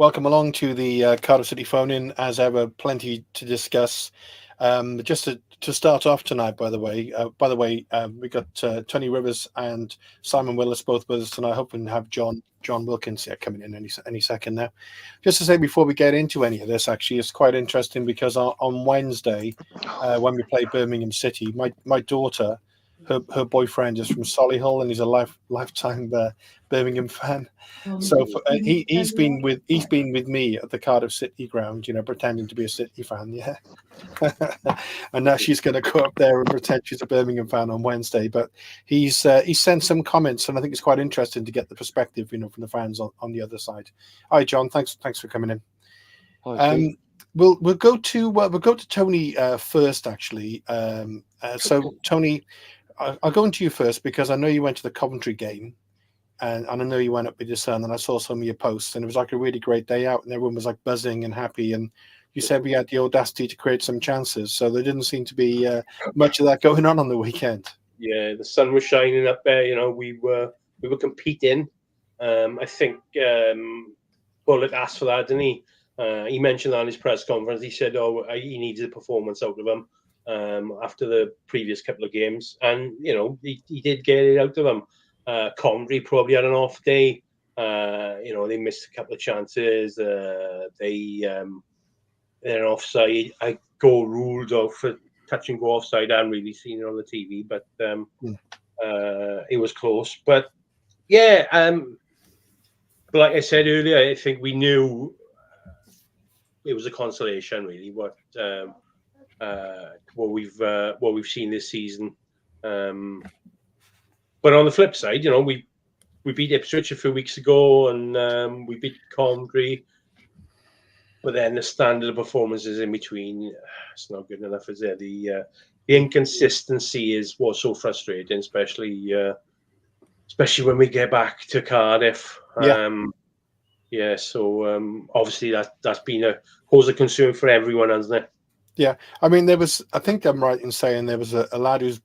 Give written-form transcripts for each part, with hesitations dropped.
Welcome along to the Cardiff City phone-in. As ever, plenty to discuss. Just to start off tonight, by the way, we got Tony Rivers and Simon Willis both with us tonight. Hoping to have John Wilkins coming in any second now. Just to say before we get into any of this, actually, it's quite interesting because on Wednesday, when we play Birmingham City, my daughter, her boyfriend is from Solihull and he's a lifetime Birmingham fan. So he's been with me at the Cardiff City ground, pretending to be a City fan, yeah. And now she's going to go up there and pretend she's a Birmingham fan on Wednesday. But he's sent some comments, and I think it's quite interesting to get the perspective, from the fans on the other side. Hi, John. Thanks for coming in. Hi, We'll go to Tony first, actually. So Tony, I'll go into you first because I know you went to the Coventry game. And I know you went up with your son, and I saw some of your posts, and it was like a really great day out, and everyone was like buzzing and happy. And you said we had the audacity to create some chances, so there didn't seem to be much of that going on the weekend. Yeah, the sun was shining up there. We were competing. I think Bullock asked for that, didn't he? He mentioned that in his press conference. He said, he needed a performance out of him after the previous couple of games, and he did get it out of him. Coventry probably had an off day. They missed a couple of chances. They're offside. I go ruled out for touch and go offside. I haven't really seen it on the TV, but it was close. But yeah, like I said earlier, I think we knew it was a consolation, really. What we've seen this season. But on the flip side, we beat Ipswich a few weeks ago, and we beat Coventry. But then the standard of performances in between, it's not good enough, is it? The inconsistency is what's so frustrating, especially when we get back to Cardiff. So obviously that's been a cause of concern for everyone, hasn't it? Yeah, I mean, I think I'm right in saying there was a lad whose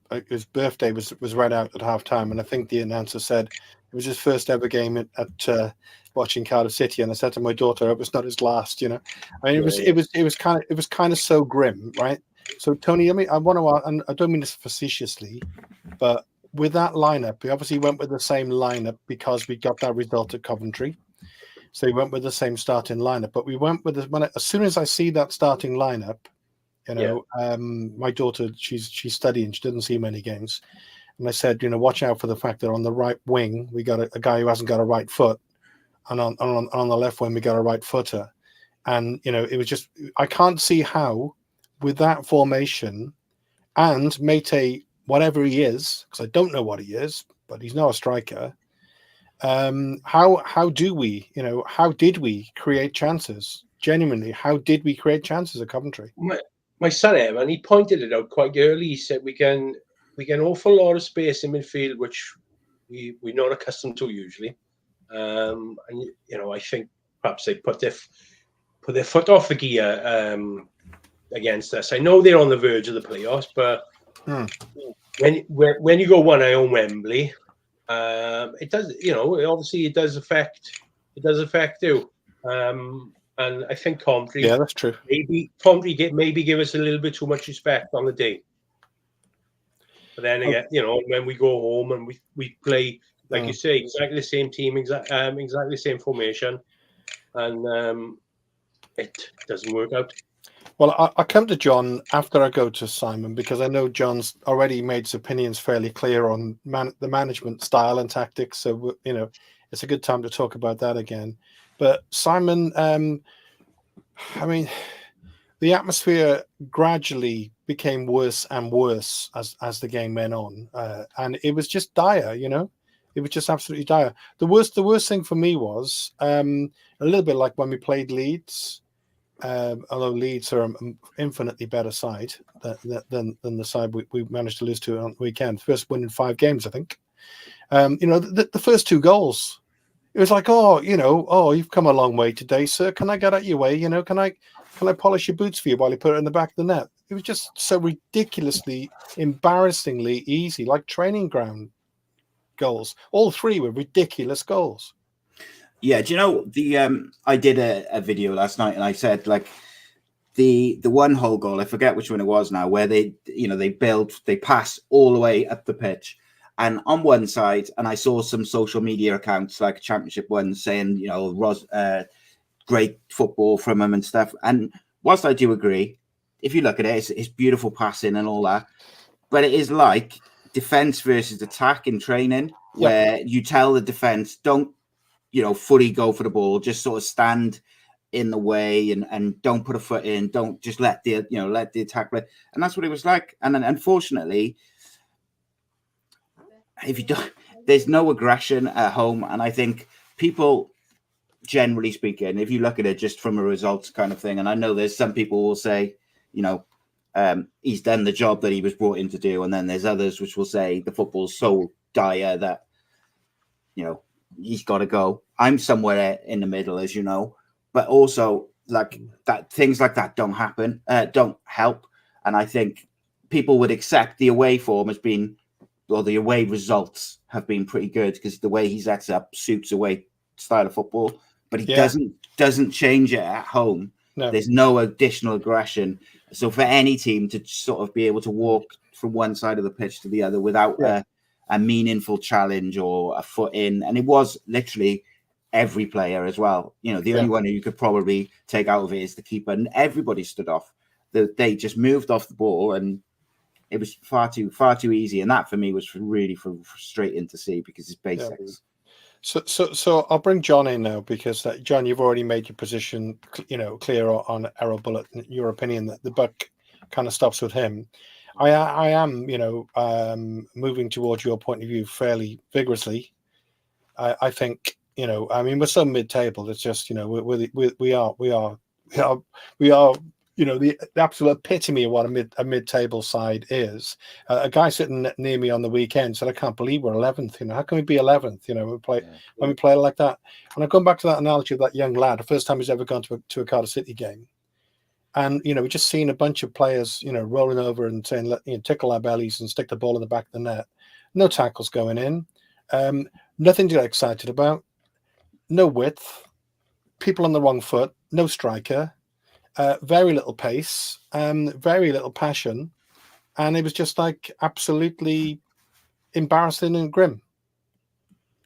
birthday was read out at half time, and I think the announcer said it was his first ever game at watching Cardiff City, and I said to my daughter, it was not his last. I mean, it was kind of so grim, right? So Tony, I want to, and I don't mean this facetiously, but with that lineup, we obviously went with the same lineup because we got that result at Coventry. So we went with the same starting lineup, but we went with as soon as I see that starting lineup. My daughter, she's studying. She doesn't see many games, and I said, watch out for the fact that on the right wing we got a guy who hasn't got a right foot, and on the left wing we got a right footer, and it was just I can't see how with that formation and Mate, whatever he is, because I don't know what he is, but he's not a striker. How did we create chances? Genuinely, how did we create chances at Coventry? My son Evan, he pointed it out quite early. He said we get an awful lot of space in midfield, which we're not accustomed to usually. And I think perhaps they put their foot off the gear against us. I know they're on the verge of the playoffs, but when you go 1-0 on Wembley, it does. Obviously it does affect you. And I think Coventry, yeah, that's true. Maybe Coventry give us a little bit too much respect on the day. But then again, when we go home and we play, like you say, exactly the same team, exactly the same formation, and it doesn't work out. Well, I come to John after I go to Simon because I know John's already made his opinions fairly clear on the management style and tactics. So it's a good time to talk about that again. But Simon, I mean, the atmosphere gradually became worse and worse as the game went on, and it was just dire. It was just absolutely dire. The worst thing for me was a little bit like when we played Leeds. Although Leeds are an infinitely better side than the side we managed to lose to on the weekend. First win in 5 games, I think. The first 2 goals. It was like, you've come a long way today, sir. Can I get out your way? Can I polish your boots for you while you put it in the back of the net? It was just so ridiculously, embarrassingly easy, like training ground goals. All 3 were ridiculous goals. Yeah, do you know I did a video last night and I said like the one whole goal, I forget which one it was now, where they pass all the way up the pitch. And on one side, and I saw some social media accounts like Championship ones saying, great football from him and stuff. And whilst I do agree, if you look at it, it's beautiful passing and all that. But it is like defense versus attack in training, where you tell the defense, don't, fully go for the ball, just sort of stand in the way and don't put a foot in, don't just let the attack play. And that's what it was like. And then unfortunately, if you don't, there's no aggression at home. And I think people, generally speaking, if you look at it just from a results kind of thing, and I know there's some people will say, he's done the job that he was brought in to do. And then there's others which will say the football's so dire that, he's got to go. I'm somewhere in the middle, as you know, but also like that, things like that don't happen, don't help. And I think people would accept the away form has been, or the away results have been pretty good because the way he sets up suits away style of football, but he doesn't change it at home. No. There's no additional aggression. So for any team to sort of be able to walk from one side of the pitch to the other without a meaningful challenge or a foot in, and it was literally every player as well. The only one who you could probably take out of it is the keeper, and everybody stood off. They just moved off the ball, and it was far too easy. And that for me was really frustrating to see because it's basics. So I'll bring John in now because John, you've already made your position, clear on Errol Bullitt. Your opinion that the buck kind of stops with him. I am, moving towards your point of view fairly vigorously. I think, we're so mid-table. It's just, we are, the absolute epitome of what a mid-table side is. A guy sitting near me on the weekend said, "I can't believe we're 11th. How can we be 11th? When we play like that." And I've gone back to that analogy of that young lad, the first time he's ever gone to a Cardiff City game. And, we've just seen a bunch of players, rolling over and saying, tickle our bellies and stick the ball in the back of the net. No tackles going in. Nothing to get excited about. No width. People on the wrong foot. No striker. Very little pace. Very little passion. And it was just like absolutely embarrassing and grim.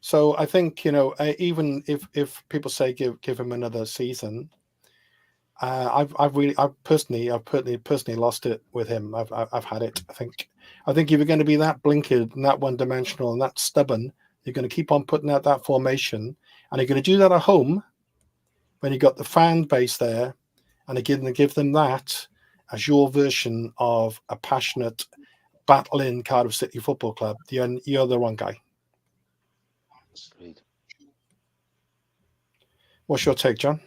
So I think, even if people say give him another season, I've personally lost it with him. I've had it. I think if you're going to be that blinkered and that one-dimensional and that stubborn, you're going to keep on putting out that formation, and you're going to do that at home when you got the fan base there, and you're going to give them that as your version of a passionate, battling Cardiff City Football Club. You're the wrong guy. Sweet. What's your take, John?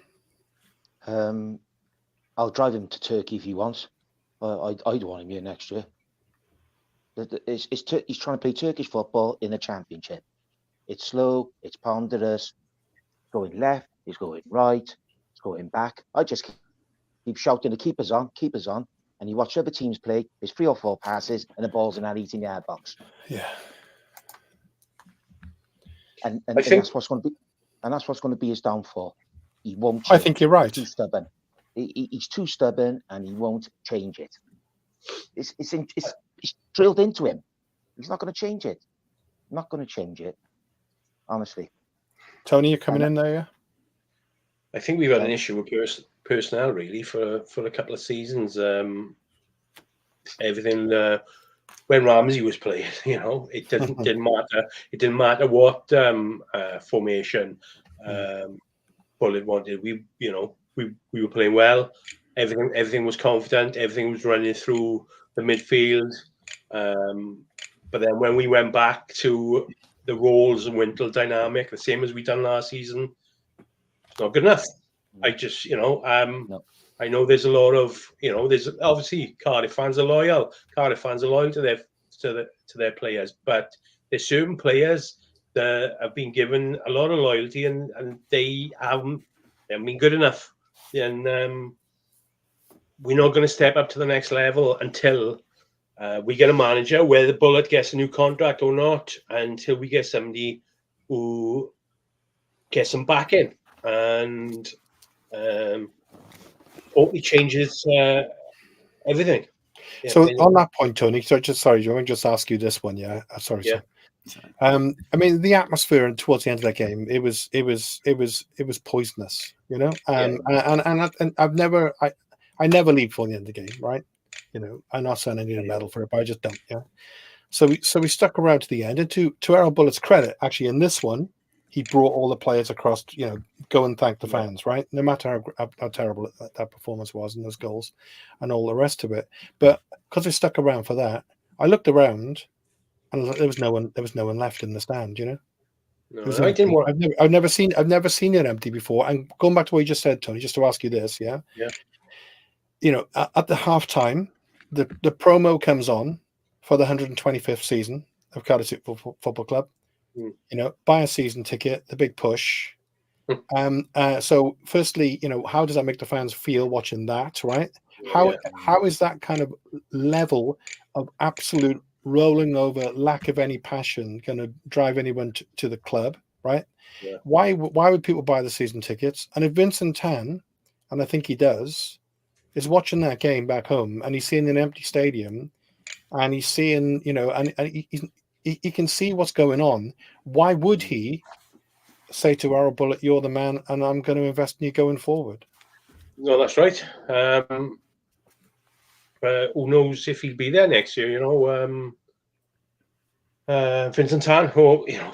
I'll drive him to Turkey if he wants. I'd want him here next year. He's trying to play Turkish football in the Championship. It's slow, it's ponderous, going left, he's going right, it's going back. I just keep shouting, the keeper's on, and you watch other teams play, there's 3 or 4 passes, and the ball's in that eating the air box. Yeah. And that's what's going to be his downfall. He won't change. I think you're right. He's too stubborn. He's too stubborn, and he won't change it. It's drilled into him. He's not going to change it. Not going to change it. Honestly. Tony, you're coming in there, yeah? I think we've had an issue with personnel really for a couple of seasons. Everything when Ramsey was playing, it didn't matter. It didn't matter what formation Bullitt wanted. We were playing well. Everything was confident. Everything was running through the midfield. But then when we went back to the Rolls and Wintle dynamic, the same as we done last season, it's not good enough. I just, no. I know there's a lot of, there's obviously Cardiff fans are loyal. Cardiff fans are loyal to their players, but there's certain players that have been given a lot of loyalty and they haven't been good enough. And we're not going to step up to the next level until we get a manager, whether Bullitt gets a new contract or not, until we get somebody who get some back in, and hopefully changes everything. Yeah, So on that point, Tony, so sorry, I want to just ask you this one. Yeah, sorry, Yeah. sir. I mean, the atmosphere towards the end of that game, it was poisonous, you know. And I've never, I never leave for the end of the game, right? You know, I'm not saying I need a medal for it, but I just don't. Yeah. So we stuck around to the end, and to Errol Bullett's credit, actually, in this one, he brought all the players across. You know, go and thank the fans, right? No matter how terrible that performance was and those goals, and all the rest of it. But because we stuck around for that, I looked around, and there was no one. There was no one left in the stand. You know, it was No, I didn't empty. want. I've never seen it empty before. And going back to what you just said, Tony, just to ask you this, yeah. You know, at the halftime, the promo comes on for the 125th season of Cardiff Football Club. You know, buy a season ticket, the big push. So firstly, you know, how does that make the fans feel watching that, right? How is that kind of level of absolute rolling over, lack of any passion going to drive anyone to the club, right? Yeah. Why would people buy the season tickets? And if Vincent Tan, and I think he does, is watching that game back home and he's seeing an empty stadium and he's seeing, you know, and he can see what's going on, why would he say to Errol Bullitt, you're the man and I'm going to invest in you going forward? No, that's right. Who knows if he'll be there next year, you know. Vincent Tan, who, you know,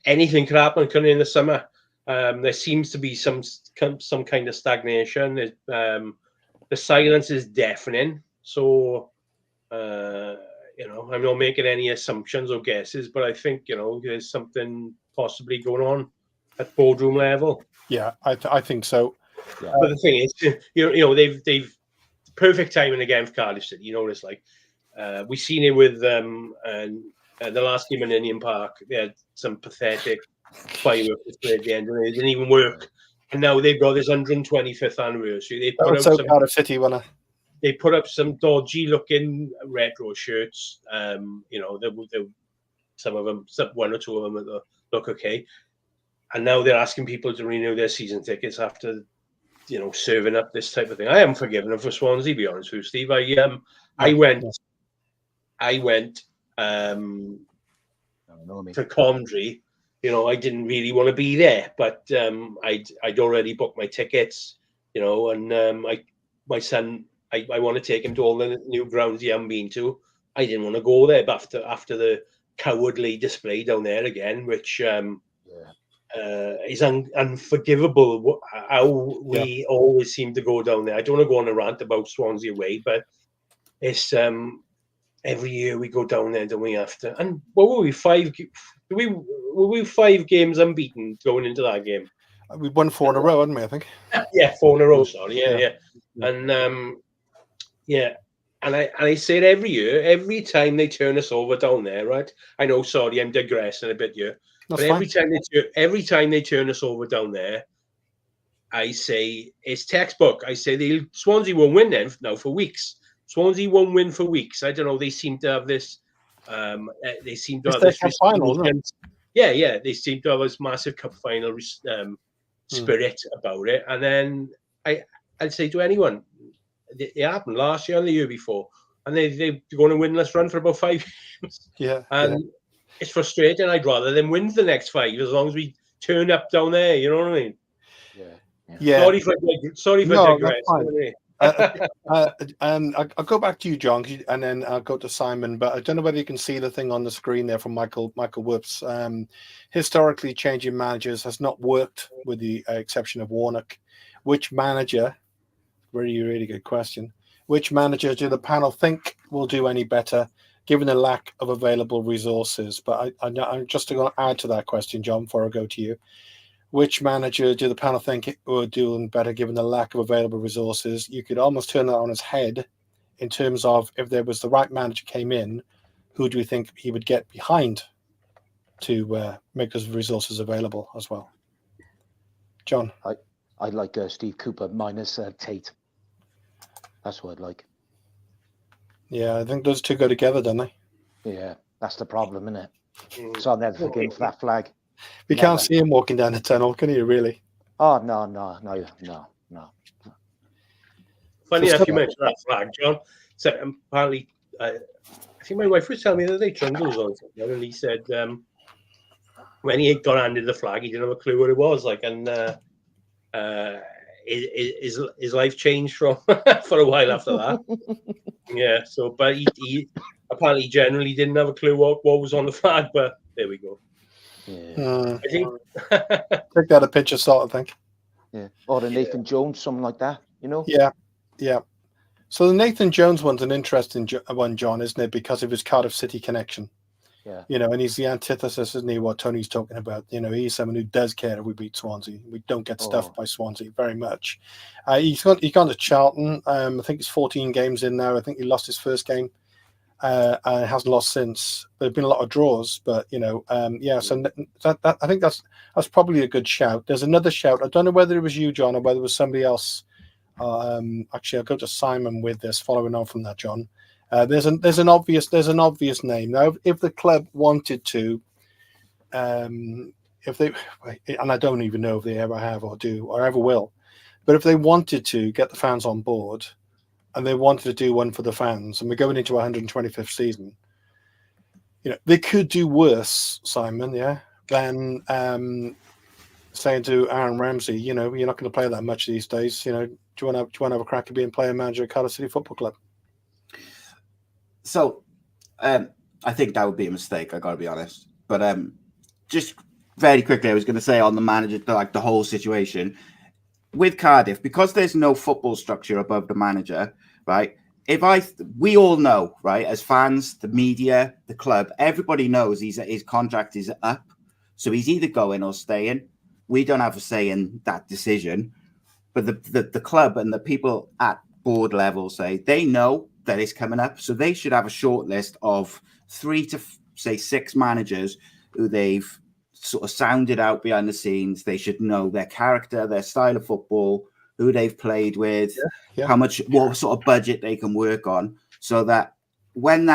anything could happen coming in the summer. There seems to be some kind of stagnation. The silence is deafening. So, you know, I'm not making any assumptions or guesses, but I think, you know, there's something possibly going on at boardroom level. Yeah, I think so. Yeah. But the thing is, you know, they've perfect timing again for Cardiff City. You know what it's like. We've seen it with and the last game in Indian Park. They had some pathetic fireworks display at the end, and it didn't even work. And now they've got this 125th anniversary. They put out some Cardiff City winner. They put up some dodgy-looking retro shirts. You know, some of them, one or two of them look okay. And now they're asking people to renew their season tickets after, you know, serving up this type of thing. I haven't forgiven them for Swansea, to be honest with you, Steve. I went to Coventry. You know, I didn't really want to be there, but I'd already booked my tickets. You know, and my son, I want to take him to all the new grounds he hasn't been to. I didn't want to go there, but after the cowardly display down there again, which is unforgivable. How we always seem to go down there. I don't want to go on a rant about Swansea away, but it's every year we go down there, don't we? After, and what were we, 5? Were we 5 games unbeaten going into that game? We won 4 in a row, hadn't we? I think. Yeah, 4 in a row. Sorry, yeah. And and I say it every year, every time they turn us over down there, right? I know, sorry, I'm digressing a bit here. That's but fine. every time they turn us over down there, I say it's textbook. I say Swansea won't win then now for weeks. Swansea won't win for weeks. I don't know. They seem to have this. They seem to have this final, yeah. They seem to have this massive cup final spirit about it. And then I'd say to anyone, it happened last year and the year before, and they're going to win this run for about 5 games. Yeah, and. Yeah. It's frustrating. I'd rather them win the next 5 as long as we turn up down there. You know what I mean? Yeah. Sorry for digressing. I'll go back to you, John, and then I'll go to Simon. But I don't know whether you can see the thing on the screen there from Michael Whoops. Historically, changing managers has not worked, with the exception of Warnock. Which manager? Really, really good question. Which manager do the panel think will do any better, given the lack of available resources? But I'm just going to add to that question, John, before I go to you. Which manager do the panel think will do better, given the lack of available resources? You could almost turn that on its head in terms of, if there was the right manager came in, who do we think he would get behind to make those resources available as well? John? I'd like Steve Cooper minus Tate. That's what I'd like. Yeah, I think those two go together, don't they? Yeah, that's the problem, isn't it? So I'll never forgive him for that flag. You can't see him walking down the tunnel, can you? Really? Oh no. Funny So- enough, you mentioned that flag, John. So apparently, I think my wife was telling me the other day Trundle was on something, and he said when he got handed the flag, he didn't have a clue what it was. Like, and his life changed from for a while after that. Yeah. So, but he apparently generally didn't have a clue what was on the flag. But there we go. Yeah. I think Take that a pinch of salt, I think. Yeah. Or the Nathan Jones, something like that. You know. Yeah. So the Nathan Jones one's an interesting one, John, isn't it? Because of his Cardiff City connection. Yeah. And he's the antithesis, isn't he, what Tony's talking about? He's someone who does care if we beat Swansea. We don't get stuffed by Swansea very much. He's gone to Charlton. I think he's 14 games in now. I think he lost his first game and hasn't lost since. There have been a lot of draws, but, So that I think that's probably a good shout. There's another shout. I don't know whether it was you, John, or whether it was somebody else. Actually, I'll go to Simon with this, following on from that, John. There's an obvious name now. If the club wanted to, if they, and I don't even know if they ever have or do or ever will, but if they wanted to get the fans on board, and they wanted to do one for the fans, and we're going into 125th season, they could do worse, Simon, than saying to Aaron Ramsey, you're not going to play that much these days. Do you want to have a crack at being player manager at Cardiff City Football Club? So, I think that would be a mistake. I got to be honest. But just very quickly, I was going to say on the manager, like the whole situation with Cardiff, because there's no football structure above the manager, right? We all know, right, as fans, the media, the club, everybody knows his contract is up, so he's either going or staying. We don't have a say in that decision, but the club and the people at board level say they know that is coming up, so they should have a short list of 3 to 6 managers who they've sort of sounded out behind the scenes. They should know their character, their style of football, who they've played with, what sort of budget they can work on, so that when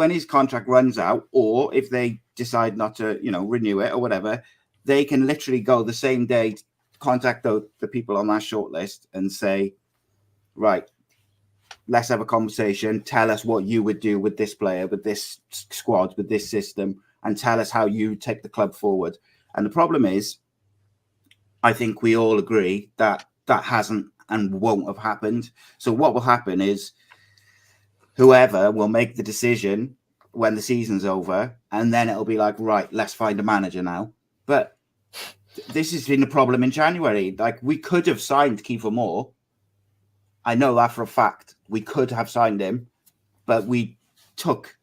his contract runs out, or if they decide not to, renew it or whatever, they can literally go the same day, contact the people on that short list and say, right, let's have a conversation. Tell us what you would do with this player, with this squad, with this system, and tell us how you take the club forward. And the problem is, I think we all agree that hasn't and won't have happened. So what will happen is whoever will make the decision when the season's over, and then it'll be like, right, let's find a manager now. But this has been the problem in January. Like, we could have signed Kiefer Moore. I know that for a fact. We could have signed him, but we took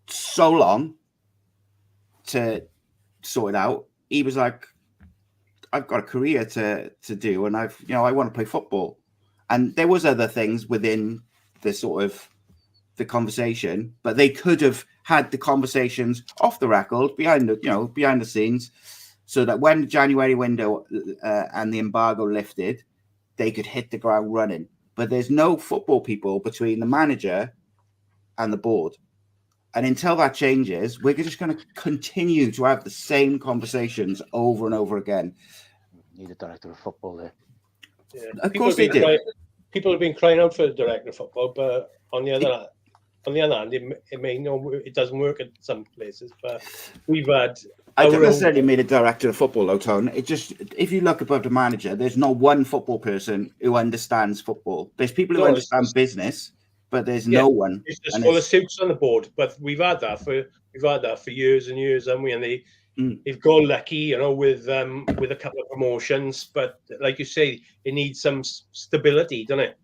so long to sort it out. He was like, I've got a career to do, and I want to play football. And there was other things within the sort of the conversation, but they could have had the conversations off the record, behind the scenes, so that when the January window and the embargo lifted, they could hit the ground running. But there's no football people between the manager and the board. And until that changes, we're just going to continue to have the same conversations over and over again. Need a director of football there. Yeah. Of course they do. People have been crying out for a director of football, but on the other hand, it doesn't work at some places. But we've had. I don't necessarily mean a director of football, though, Tone. It just, if you look above the manager, there's not one football person who understands football. There's people who understand business, but there's no one. It's just full of suits on the board. But we've had that for years and years, haven't we? And they've got lucky, with a couple of promotions. But like you say, it needs some stability, doesn't it?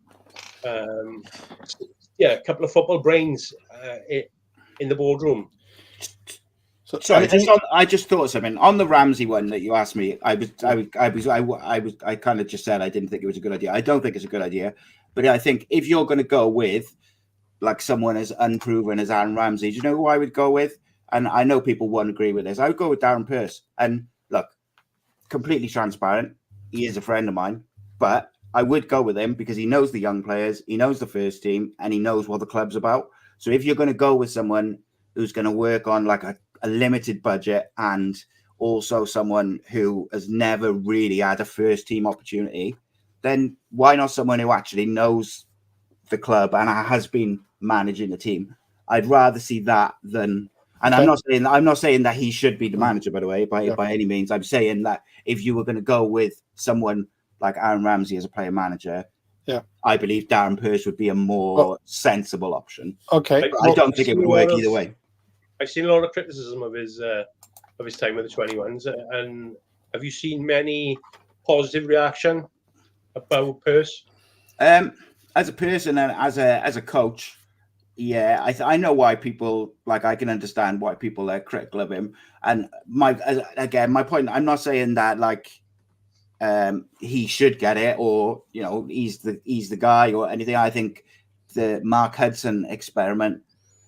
A couple of football brains in the boardroom. Sorry, I just thought of something on the Ramsey one that you asked me. I kind of just said I didn't think it was a good idea. I don't think it's a good idea, but I think if you're going to go with like someone as unproven as Aaron Ramsey, do you know who I would go with? And I know people won't agree with this. I would go with Darren Pearce. And look, completely transparent. He is a friend of mine, but I would go with him because he knows the young players, he knows the first team, and he knows what the club's about. So if you're going to go with someone who's going to work on like a limited budget and also someone who has never really had a first team opportunity, then why not someone who actually knows the club and has been managing the team? I'd rather see that than. And Okay. I'm not saying that he should be the manager, by the way, by any means. I'm saying that if you were going to go with someone like Aaron Ramsey as a player manager, I believe Darren Purse would be a more sensible option. Okay. I don't think it would work either way. I've seen a lot of criticism of his time with the 21s, and have you seen many positive reaction about Purse? As a person and as a coach, yeah, I know why people I can understand why people are critical of him. And my point, I'm not saying that he should get it, or he's the guy or anything. I think the Mark Hudson experiment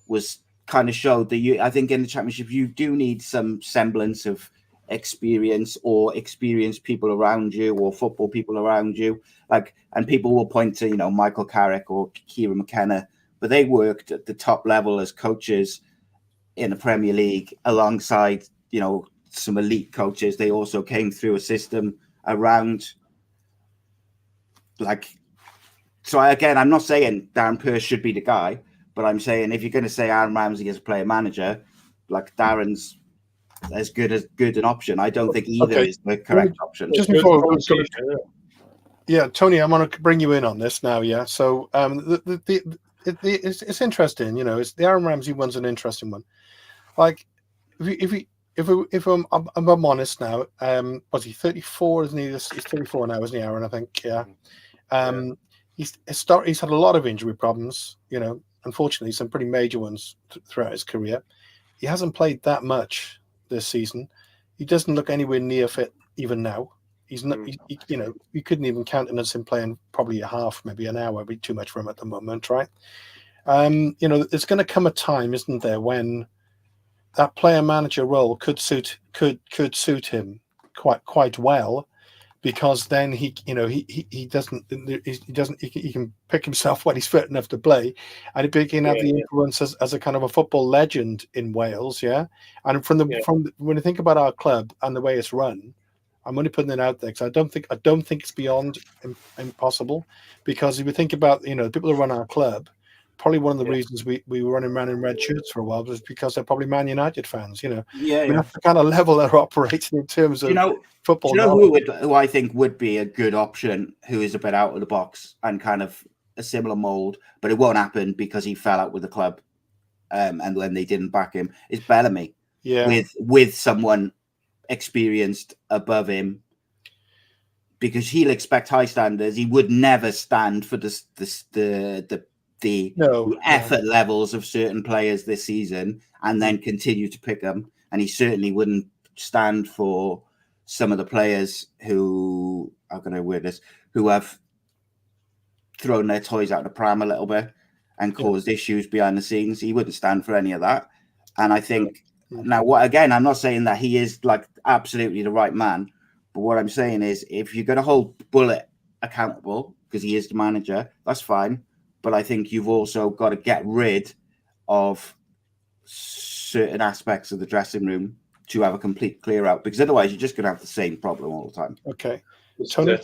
was kind of showed that I think in the Championship you do need some semblance of experience or experienced people around you or football people around you. And people will point to Michael Carrick or Kieran McKenna, but they worked at the top level as coaches in the Premier League alongside some elite coaches. They also came through a system around so I'm not saying Darren Purse should be the guy, but I'm saying if you're going to say Aaron Ramsey as a player manager, Darren's as good an option. I don't think either is the correct option. Just before Tony, I'm going to bring you in on this now. Yeah, so it's interesting. It's the Aaron Ramsey one's an interesting one. If I'm honest now, was he 34? Isn't he? He's 34 now, isn't he, Aaron? I think. Yeah. He's had a lot of injury problems. Unfortunately, some pretty major ones throughout his career. He hasn't played that much this season. He doesn't look anywhere near fit even now. He's not. You couldn't even countenance him playing probably a half, maybe an hour. Would be too much for him at the moment, right? There's going to come a time, isn't there, when that player manager role could suit him quite well, because then he can pick himself when he's fit enough to play, and he can have the influence as a kind of a football legend in Wales, And from when you think about our club and the way it's run, I'm only putting it out there because I don't think it's beyond impossible, because if you think about the people who run our club, probably one of the reasons we were running around in red shirts for a while was because they're probably Man United fans. That's the kind of level they're operating in terms of football. Who I think would be a good option, who is a bit out of the box and kind of a similar mold, but it won't happen because he fell out with the club, and when they didn't back him, is Bellamy. With someone experienced above him, because he'll expect high standards. He would never stand for the effort levels of certain players this season and then continue to pick them. And he certainly wouldn't stand for some of the players who have thrown their toys out of the pram a little bit and caused issues behind the scenes. He wouldn't stand for any of that. And I think now, I'm not saying that he is absolutely the right man, but what I'm saying is, if you're going to hold Bullet accountable because he is the manager, that's fine. But I think you've also got to get rid of certain aspects of the dressing room to have a complete clear out, because otherwise you're just going to have the same problem all the time. Okay. Tony?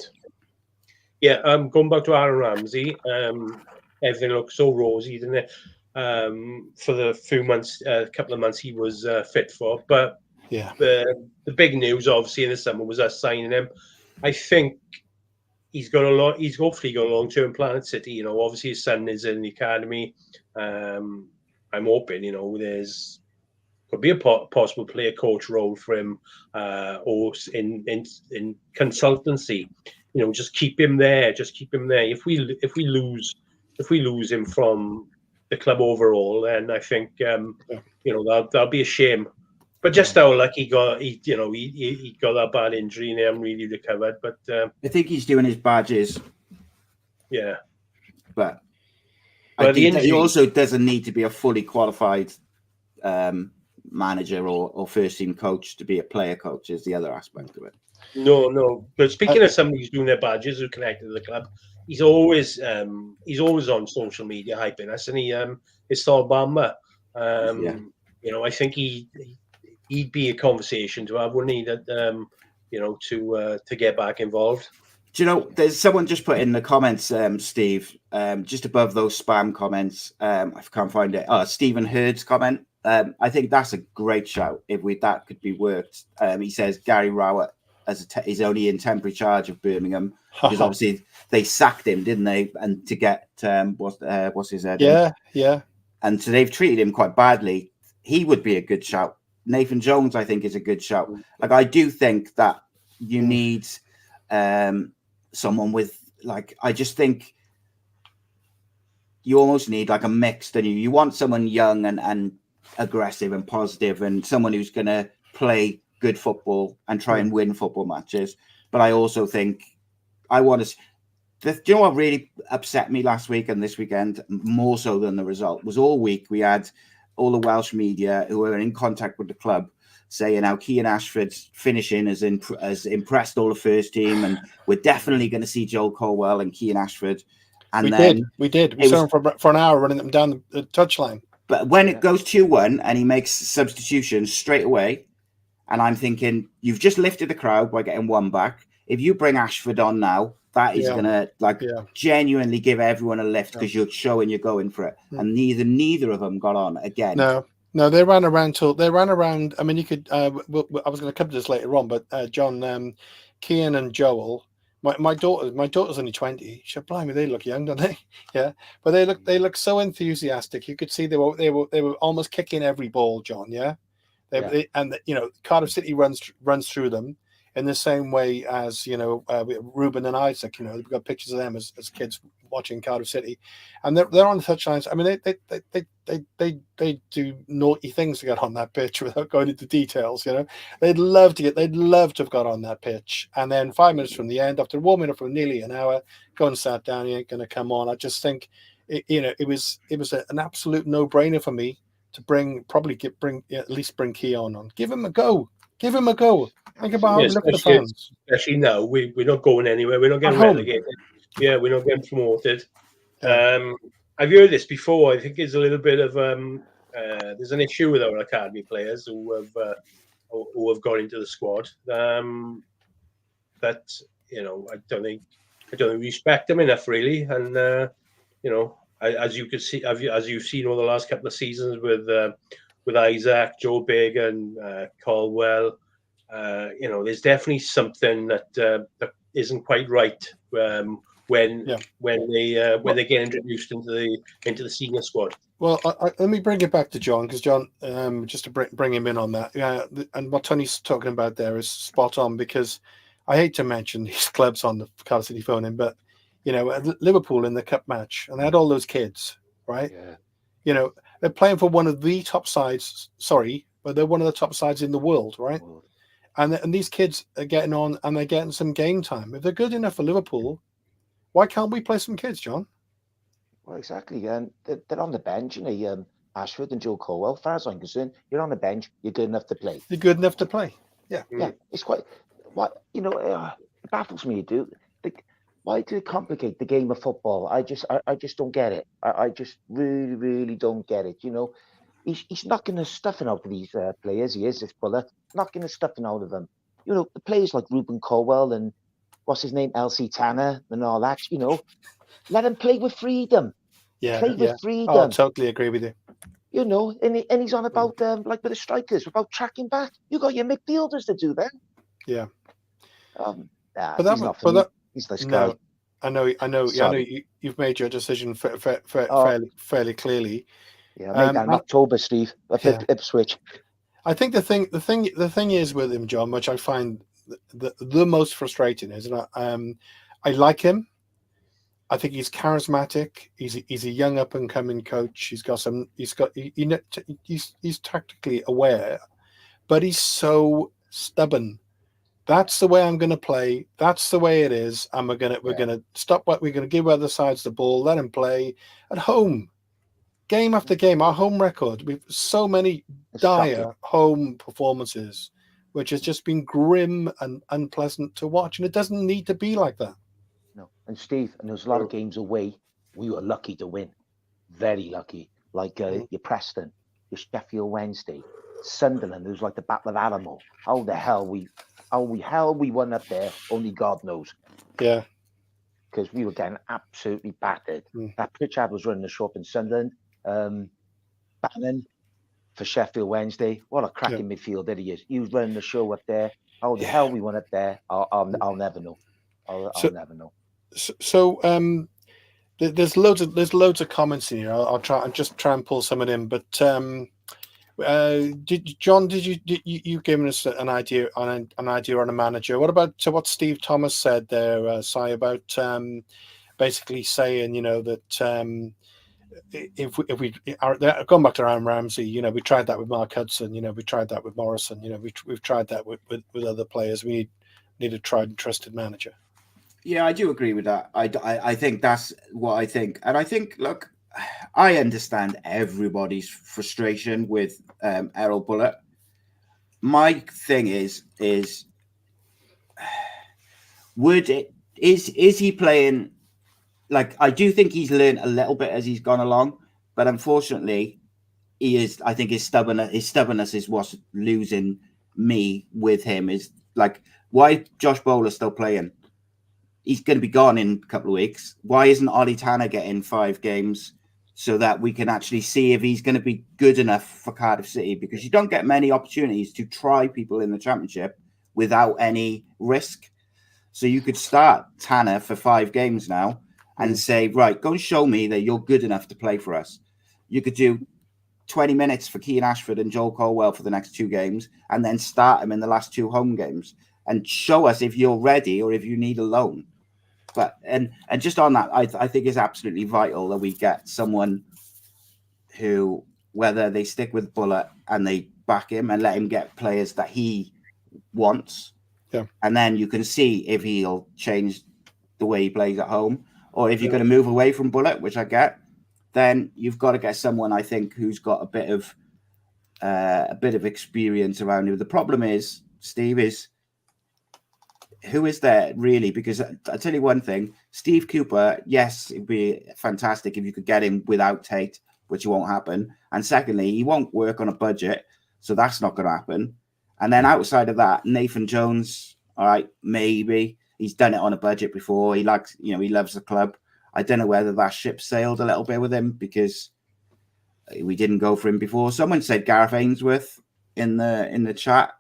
Yeah, going back to Aaron Ramsey, everything looked so rosy, didn't it? For the couple of months he was fit for. But the big news, obviously, in the summer was us signing him. I think he's hopefully got a long-term plan at City. Obviously his son is in the academy. I'm hoping, there's could be a possible player coach role for him, or in consultancy. Just keep him there. If we lose him from the club overall, then I think that'll be a shame. But just how lucky he got that bad injury and he hasn't really recovered. But I think he's doing his badges. Yeah. But I think he also doesn't need to be a fully qualified manager or first team coach to be a player coach, is the other aspect of it. No. But speaking of somebody who's doing their badges, who connected to the club, he's always on social media hyping us, and it's Thor Bamba. I think he'd be a conversation to have, wouldn't he? That you know, to get back involved. Do you know, there's someone just put in the comments, Steve, just above those spam comments. I can't find it. Oh, Stephen Hurd's comment. I think that's a great shout. If that could be worked. He says Gary Rowett is only in temporary charge of Birmingham because obviously they sacked him, didn't they? And to get what's his name? Yeah. And so they've treated him quite badly. He would be a good shout. Nathan Jones, I think, is a good shout. Like, I do think that you need someone with, like, I just think you almost need like a mix. Don't you? You want someone young and aggressive and positive, and someone who's going to play good football and try and win football matches. But I also think I want to. Do you know what really upset me last week and this weekend, more so than the result, was all week we had all the Welsh media who were in contact with the club saying how Kean Ashford's finishing has impressed all the first team, and we're definitely going to see Joel Colwell and Kean Ashford. And we did. We saw him for an hour running them down the touchline. But when it goes 2-1 and he makes substitutions straight away, and I'm thinking, you've just lifted the crowd by getting one back. If you bring Ashford on now, that is going to genuinely give everyone a lift because you're showing you're going for it. And neither of them got on again. No, they ran around. I mean, you could. I was going to come to this later on, but John, Kean and Joel. My daughter's only 20. She said, "Blimey, they look young, don't they?" Yeah, but they look so enthusiastic. You could see they were almost kicking every ball, John. Yeah, and you know, Cardiff City runs through them in the same way as, you know, Ruben and Isaac. You know, we've got pictures of them as kids watching Cardiff City, and they're on the touchlines. I mean, they do naughty things to get on that pitch without going into details. You know, they'd love to have got on that pitch, and then 5 minutes from the end, after warming up for nearly an hour, go and sat down. He ain't going to come on. I just think, it was an absolute no brainer for me to bring at least Keon on. Give him a go. Think about look at the fans. Especially now, we're not going anywhere. We're not getting relegated. Yeah, we're not getting promoted. Yeah. I've heard this before. I think there's a little bit of there's an issue with our academy players who have got into the squad. But you know, I don't think we respect them enough, really. And you know, as you could see, as you've seen over the last couple of seasons with Isaac, Joe Big, and Caldwell. You know, there's definitely something that isn't quite right when they get introduced into the senior squad. Well, let me bring it back to John, because John, just to bring him in on that, and what Tony's talking about there is spot on, because I hate to mention these clubs on the Cardiff City phone in, but you know, at Liverpool in the cup match, and they had all those kids, right? Yeah. You know, they're playing for one of the top sides. Sorry, but they're one of the top sides in the world, right? And these kids are getting on, and they're getting some game time. If they're good enough for Liverpool, why can't we play some kids, John? Well, exactly. And they're on the bench, you know, Ashford and Joe Colwell. As far as I'm concerned, you're on the bench. You're good enough to play. You're good enough to play. Yeah. Yeah. It's quite. What, you know, it baffles me. Why do you complicate the game of football? I just don't get it. I just really, really don't get it. You know. He's knocking the stuffing out of these players. He is, this bullet, knocking the stuffing out of them. You know, the players like Ruben Colwell and what's his name, LC Tanner and all that. You know, let him play with freedom. Yeah, play with freedom. Oh, I totally agree with you. You know, and he's on about like with the strikers, about tracking back. You got your midfielders to do that. Yeah. He's this guy. I know. Yeah, I know you've made your decision fairly clearly. Yeah, I made that in October, Steve. Ipswich. I think the thing is with him, John, which I find the most frustrating is, and I like him. I think he's charismatic. He's a young up and coming coach. He's tactically aware, but he's so stubborn. That's the way I'm going to play. That's the way it is. And we're going to stop. We're going to give other sides the ball. Let him play at home. Game after game, our home record, we've so many dire home performances, which has just been grim and unpleasant to watch. And it doesn't need to be like that. No. And Steve, and there's a lot of games away we were lucky to win. Very lucky. Like your Preston, your Sheffield Wednesday, Sunderland, who's like the Battle of Alamo. How the hell we won up there? Only God knows. Yeah. Because we were getting absolutely battered. Mm. That Pritchard was running the show up in Sunderland. Bannon for Sheffield Wednesday. What a cracking midfielder he is. He was running the show up there. How the hell we won up there? I'll never know. I'll never know. So there's loads of comments in here. I'll try and pull some of them. But John, did you given us an idea on a manager? What about what Steve Thomas said there, Si, about basically saying, that if we going back to Aaron Ramsey, we tried that with Mark Hudson, we tried that with Morrison, we've tried that with other players. We need a tried and trusted manager. Yeah, I do agree with that. I think that's what I think, and I think, look, I understand everybody's frustration with Errol Bullitt. My thing is he playing? Like, I do think he's learned a little bit as he's gone along, but unfortunately, I think his stubbornness is what's losing me with him. Is like, why Josh Bowler still playing? He's going to be gone in a couple of weeks. Why isn't Ollie Tanner getting 5 games so that we can actually see if he's going to be good enough for Cardiff City? Because you don't get many opportunities to try people in the Championship without any risk. So you could start Tanner for 5 games now and say, right, go and show me that you're good enough to play for us. You could do 20 minutes for Keane Ashford and Joel Colwell for the next 2 games and then start him in the last 2 home games and show us if you're ready or if you need a loan. But and just on that, I think it's absolutely vital that we get someone who, whether they stick with Bullitt and they back him and let him get players that he wants, and then you can see if he'll change the way he plays at home, or if you're going to move away from Bullitt, which I get, then you've got to get someone, I think, who's got a bit of experience around him. The problem is, Steve, is who is there really? Because I'll tell you one thing, Steve Cooper, yes, it'd be fantastic if you could get him without Tate, which won't happen. And secondly, he won't work on a budget, so that's not going to happen. And then outside of that, Nathan Jones, all right, maybe. He's done it on a budget before. He likes, he loves the club. I don't know whether that ship sailed a little bit with him because we didn't go for him before. Someone said Gareth Ainsworth in the chat.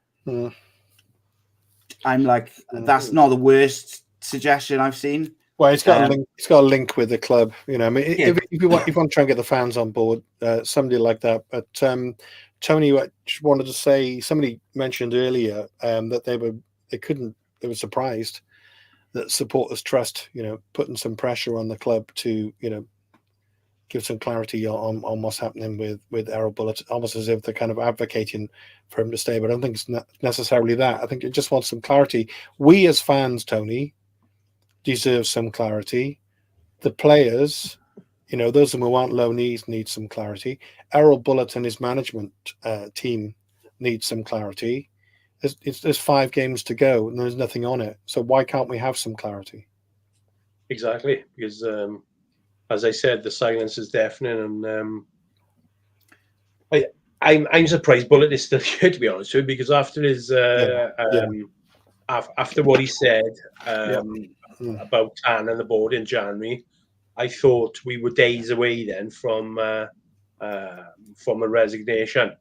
I'm like, that's not the worst suggestion I've seen. Well, it's got a link. It's got a link with the club. If you want to try and get the fans on board, somebody like that. But Tony, I just wanted to say, somebody mentioned earlier that they were surprised that supporters trust, putting some pressure on the club to, give some clarity on what's happening with Errol Bullitt, almost as if they're kind of advocating for him to stay. But I don't think it's necessarily that. I think it just wants some clarity. We as fans, Tony, deserve some clarity. The players, those who aren't loanees need some clarity. Errol Bullitt and his management team need some clarity. There's 5 games to go and there's nothing on it. So why can't we have some clarity? Exactly, because as I said, the silence is deafening, and I'm surprised Bullitt is still here, to be honest with you, because after his after what he said about Tan and the board in January, I thought we were days away then from a resignation.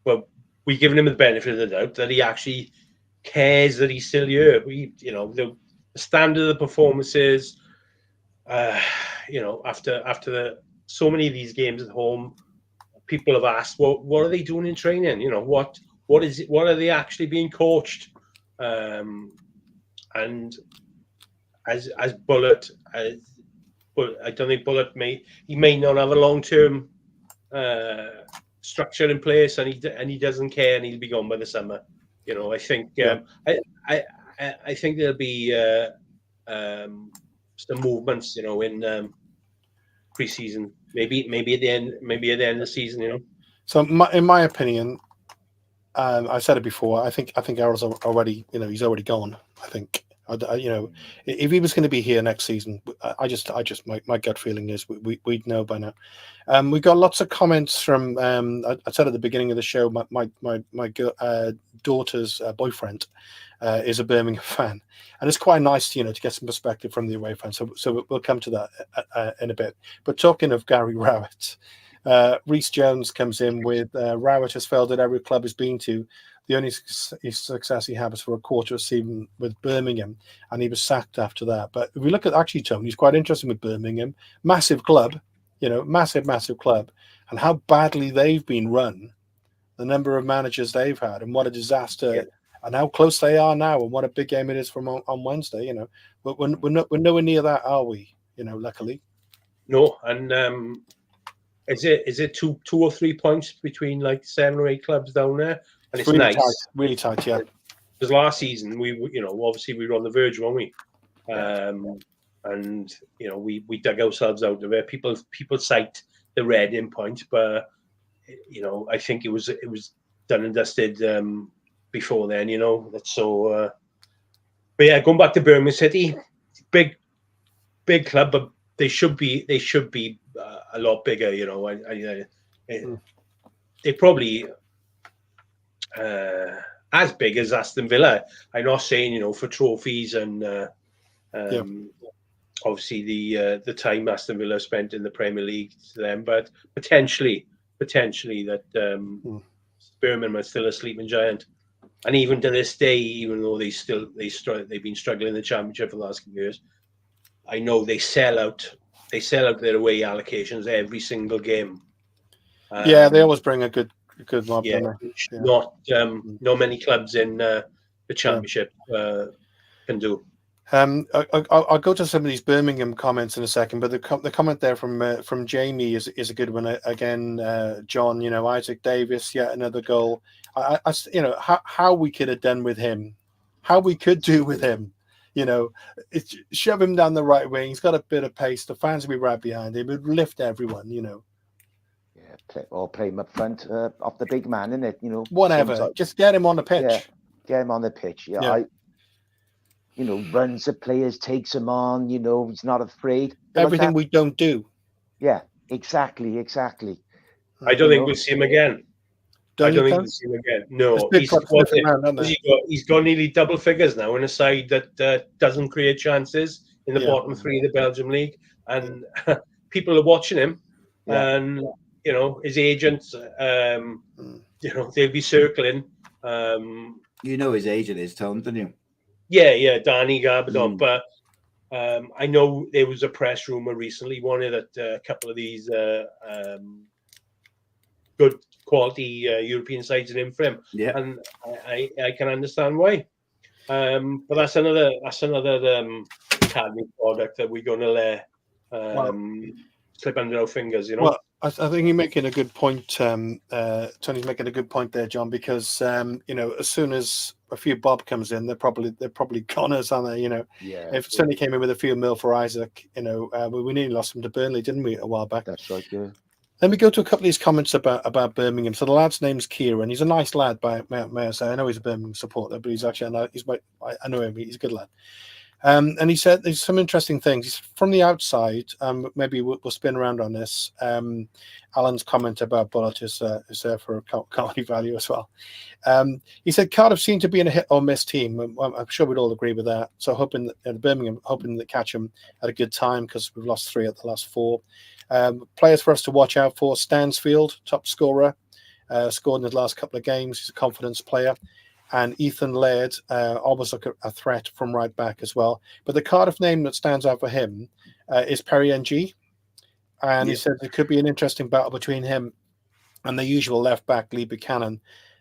But we've given him the benefit of the doubt that he actually cares that he's still here. The standard of the performances, after so many of these games at home, people have asked, what are they doing in training? What are they actually being coached? And as Bullitt, but I don't think Bullitt may not have a long-term structure in place, and he doesn't care, and he'll be gone by the summer. I think I think there'll be some movements, in pre-season, maybe at the end of the season. So in my opinion, I said it before. I think Errol's already, he's already gone. I think You know, if he was going to be here next season, my gut feeling is we'd know by now. We got lots of comments from. I said at the beginning of the show, my daughter's boyfriend is a Birmingham fan, and it's quite nice, to get some perspective from the away fan. So we'll come to that in a bit. But talking of Gary Rowett, Reece Jones comes in with Rowett has failed at every club he's been to. The only success he had was for a quarter of season with Birmingham, and he was sacked after that. But if we look at actually Tony's quite interesting with Birmingham, massive club, massive club, and how badly they've been run, the number of managers they've had, and what a disaster, and how close they are now, and what a big game it is from on Wednesday. But we're nowhere near that, are we? Luckily. No, and is it 2 or 3 points between like 7 or 8 clubs down there? And it's really nice, tight, really tight, yeah. Because last season we obviously we were on the verge, weren't we? And we dug ourselves out of it. People cite the Reading point, but I think it was done and dusted before then. That's so. But yeah, going back to Birmingham City, big club, but they should be a lot bigger. They probably. As big as Aston Villa. I'm not saying for trophies and obviously the time Aston Villa spent in the Premier League to them, but potentially that Birmingham are still a sleeping giant. And even to this day, even though they've been struggling in the Championship for the last few years, I know they sell out their away allocations every single game. They always bring a good mob. Not many clubs in the Championship can do. I'll go to some of these Birmingham comments in a second, but the comment there from Jamie is a good one again. John, Isaac Davis, yet another goal. How we could have done with him, how we could do with him. Shove him down the right wing. He's got a bit of pace. The fans will be right behind him. It would lift everyone. Play him up front off the big man, innit? Whatever. Sometimes. Just get him on the pitch. Yeah, get him on the pitch. Runs the players, takes him on. He's not afraid. Everything we don't do. Yeah, exactly. I don't think we'll see him again. I don't think we'll see him again. No, he's got nearly double figures now in a side that doesn't create chances in the bottom 3 of the Belgium league, and people are watching him, and. His agents, they'll be circling. His agent is Tom, don't you? Yeah, Danny Garbadon. But I know there was a press rumor recently, wanted that a couple of these good quality European sides are in for him. Yeah, and I can understand why. But that's another academy product that we're going to let slip under our fingers. Well, I think you're making a good point. Tony's making a good point there, John, because as soon as a few bob comes in, they're probably goners, aren't they? If Tony came in with a few mil for Isaac, we nearly lost him to Burnley, didn't we, a while back? That's right. Yeah. Let me go to a couple of these comments about Birmingham. So the lad's name's Kieran. He's a nice lad, may I say. I know he's a Birmingham supporter, but he's actually I know him. He's a good lad. And he said there's some interesting things. He's from the outside. Maybe we'll spin around on this. Alan's comment about Bullet is there for comedy value as well. He said Cardiff seem to be in a hit or miss team. I'm sure we'd all agree with that. So Birmingham hoping to catch him at a good time because we've lost 3 at the last 4. Players for us to watch out for: Stansfield, top scorer, scored in the last couple of games. He's a confidence player. And Ethan Laird, almost like a threat from right back as well. But the Cardiff name that stands out for him is Perry NG. And he said there could be an interesting battle between him and the usual left back, Lee Buchanan,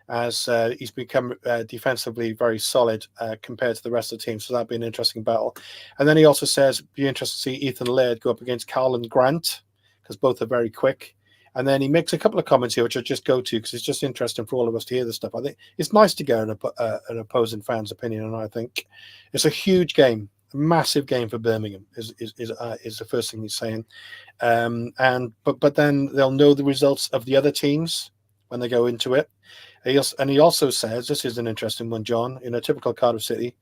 as he's become defensively very solid compared to the rest of the team. So that'd be an interesting battle. And then he also says it'd be interesting to see Ethan Laird go up against Carlin Grant, because both are very quick. And then he makes a couple of comments here, which I'll just go to because it's just interesting for all of us to hear this stuff. I think it's nice to get an opposing fan's opinion, and I think it's a huge game, a massive game for Birmingham. Is the first thing he's saying, but then they'll know the results of the other teams when they go into it. He also says, this is an interesting one, John. In a typical Cardiff City,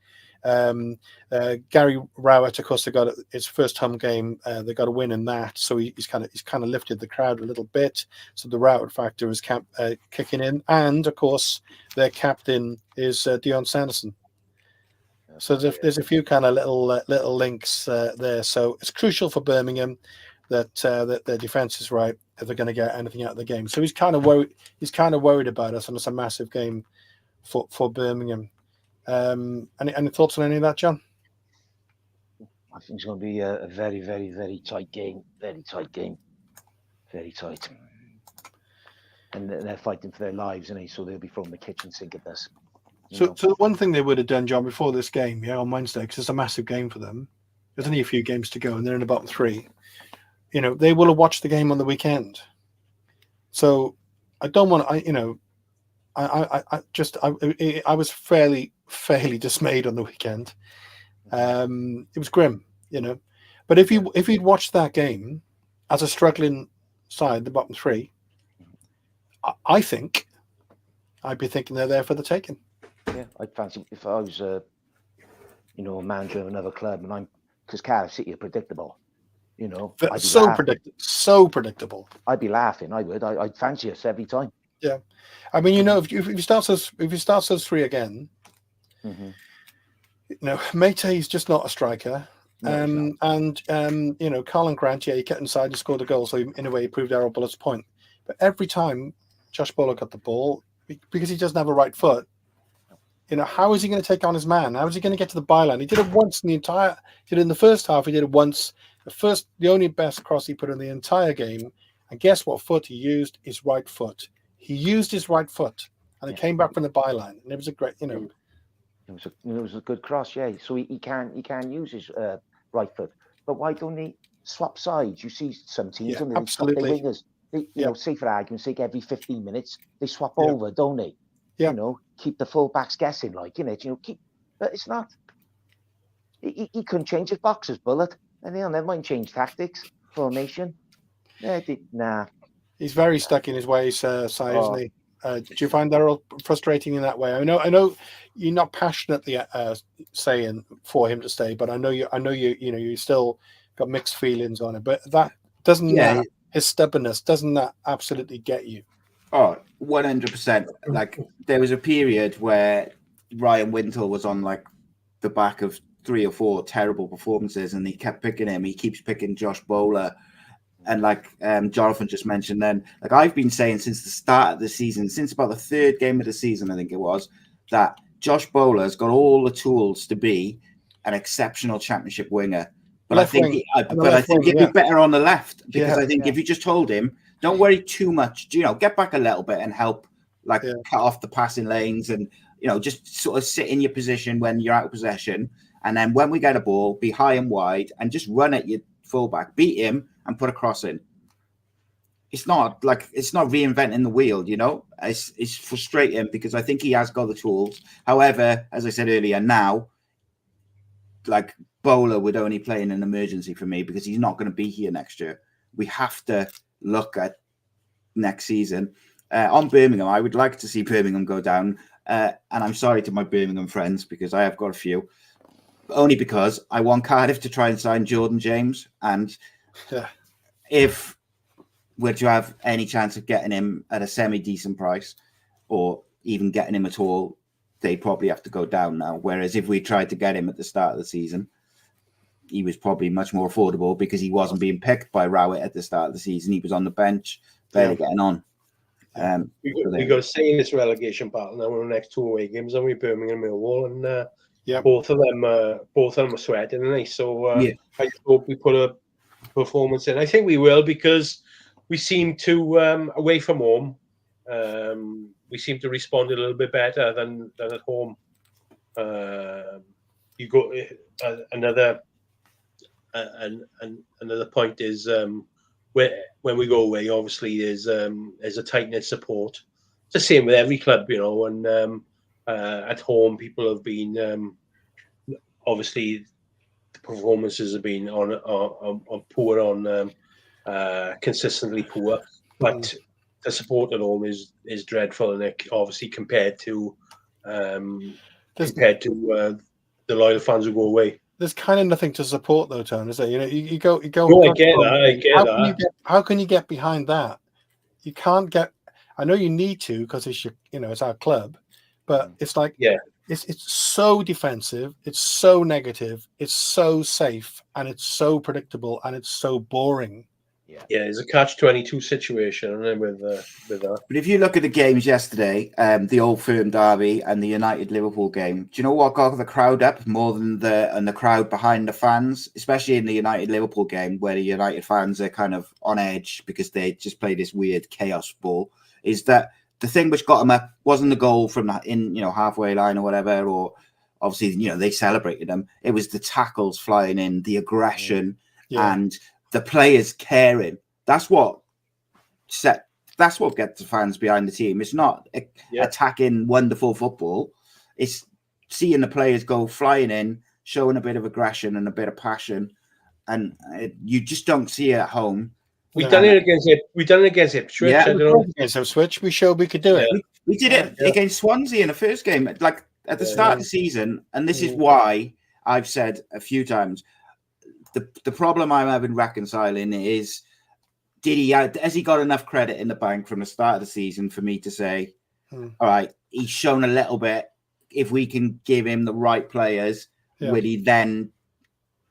Gary Rowett, of course, they got his first home game. They got a win in that, so he's kind of lifted the crowd a little bit. So the Rowett factor is kicking in, and of course, their captain is Dion Sanderson. So there's a few kind of little links there. So it's crucial for Birmingham that their defense is right if they're going to get anything out of the game. So he's kind of worried. He's kind of worried about us, and it's a massive game for Birmingham. Any thoughts on any of that, John? I think it's going to be a very, very, very tight game. Very tight game. Very tight. And they're fighting for their lives, and so they'll be throwing the kitchen sink at this. So the one thing they would have done, John, before this game, on Wednesday, because it's a massive game for them. There's only a few games to go, and they're in the bottom three. They will have watched the game on the weekend. So I don't want to. I was fairly dismayed on the weekend. It was grim, But if he'd watched that game as a struggling side, the bottom three, I think I'd be thinking they're there for the taking. Yeah, I'd fancy if I was a manager of another club, and because Cardiff City are predictable, so predictable. I'd be laughing. I would. I'd fancy us every time. Yeah, I mean, if you start those three again, Mate's just not a striker. No, and Carlin Grant, he got inside and scored a goal, so in a way he proved our bullet's point. But every time Josh Bowler got the ball, because he doesn't have a right foot, how is he going to take on his man? How is he going to get to the byline? He did it once in the first half. He did it once. The only best cross he put in the entire game. And guess what foot he used? His right foot. He used his right foot, and it came back from the byline, and it was a great, It was a good cross, yeah. So he can use his right foot, but why don't he swap sides? You see some teams, don't they? Absolutely. Swap their wingers. Say for argument's sake, every 15 minutes they swap over, don't they? Yeah. Keep the full-backs guessing, but it's not. He couldn't change his boxers, Bullet, and he'll never mind change tactics, formation. Nah. He's very stuck in his ways, Si, isn't he? Do you find that all frustrating in that way? I know you're not passionately saying for him to stay, but I know you still got mixed feelings on it. But that doesn't his stubbornness doesn't that absolutely get you? Oh, 100%. Like there was a period where Ryan Wintle was on like the back of 3 or 4 terrible performances, and he kept picking him. He keeps picking Josh Bowler. And like Jonathan just mentioned then, like I've been saying since the start of the season, since about the 3rd game of the season, I think it was, that Josh Bowler's got all the tools to be an exceptional championship winger. But I think he'd be better on the left, because I think if you just told him, don't worry too much, get back a little bit and help cut off the passing lanes and, just sort of sit in your position when you're out of possession. And then when we get a ball, be high and wide and just run at your fullback, beat him and put a cross in. It's not reinventing the wheel, It's frustrating because I think he has got the tools. However, as I said earlier, now, like Bowler would only play in an emergency for me because he's not going to be here next year. We have to look at next season. On Birmingham, I would like to see Birmingham go down. And I'm sorry to my Birmingham friends because I have got a few. Only because I want Cardiff to try and sign Jordan James. And if we're to have any chance of getting him at a semi-decent price or even getting him at all, they probably have to go down now. Whereas if we tried to get him at the start of the season, he was probably much more affordable because he wasn't being picked by Rowett at the start of the season. He was on the bench, barely getting on. We got to stay in this relegation battle now. We're in the next 2 away games, and we Birmingham and Millwall, and both of them are sweating, aren't they? So I hope we put a performance in. I think we will, because we seem to away from home. We seem to respond a little bit better than at home. You go another point is when we go away, obviously there's a tight knit support. It's the same with every club, and at home people have been obviously the performances have been on poor, consistently poor, but the support at home is dreadful, and obviously compared to the loyal fans will go away. There's kind of nothing to support though, Tone, is there? You know, you go. No, I get that. I get that. How can you get behind that? You can't get. I know you need to because it's your, you know, it's our club, but it's like, it's so defensive, it's so negative, it's so safe, and it's so predictable, and it's so boring. Yeah, it's a catch-22 situation, isn't it, with that. But if you look at the games yesterday, the Old Firm derby and the United Liverpool game, do you know what got the crowd up more than the crowd behind the fans, especially in the United Liverpool game, where the United fans are kind of on edge because they just play this weird chaos ball, is that the thing which got them up wasn't the goal from that in, you know, halfway line or whatever, or obviously, you know, they celebrated them. It was the tackles flying in, the aggression, and the players caring. That's what gets the fans behind the team. It's not attacking wonderful football. It's seeing the players go flying in, showing a bit of aggression and a bit of passion, and you just don't see it at home. We've done it against Ipswich. Yeah, against Ipswich. We showed we could do it. We did it against Swansea in the first game, like at the start of the season, and this is why I've said a few times. The problem I'm having reconciling is, has he got enough credit in the bank from the start of the season for me to say, all right, he's shown a little bit. If we can give him the right players, would he then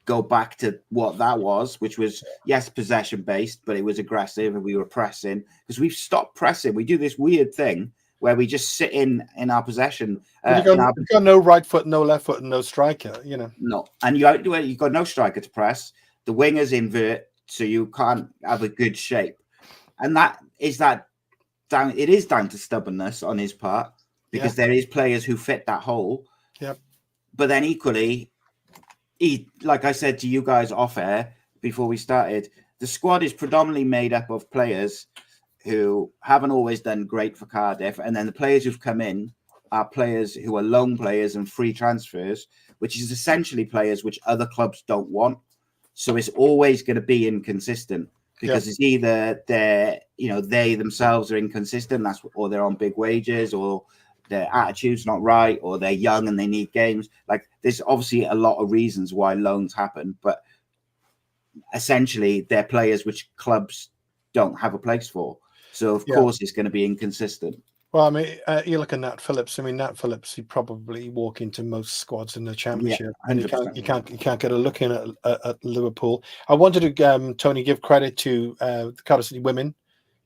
go back to what that was, which was, yes, possession based, but it was aggressive and we were pressing, because we've stopped pressing. We do this weird thing where we just sit in our possession. You've got no right foot, no left foot, and no striker, you know. No, and you've got no striker to press. The wingers invert, so you can't have a good shape. And it is down to stubbornness on his part, because there is players who fit that hole. Yep. But then equally, like I said to you guys off air before we started, the squad is predominantly made up of players who haven't always done great for Cardiff, and then the players who've come in are players who are loan players and free transfers, which is essentially players which other clubs don't want. So it's always going to be inconsistent, because it's either they themselves are inconsistent, or they're on big wages, or their attitude's not right, or they're young and they need games. Like, there's obviously a lot of reasons why loans happen, but essentially they're players which clubs don't have a place for. So of course it's going to be inconsistent. Well, I mean, you look at Nat Phillips. I mean, Nat Phillips, he'd probably walk into most squads in the Championship, and you can't get a look in at Liverpool. I wanted to, Tony, give credit to the Cardiff City women.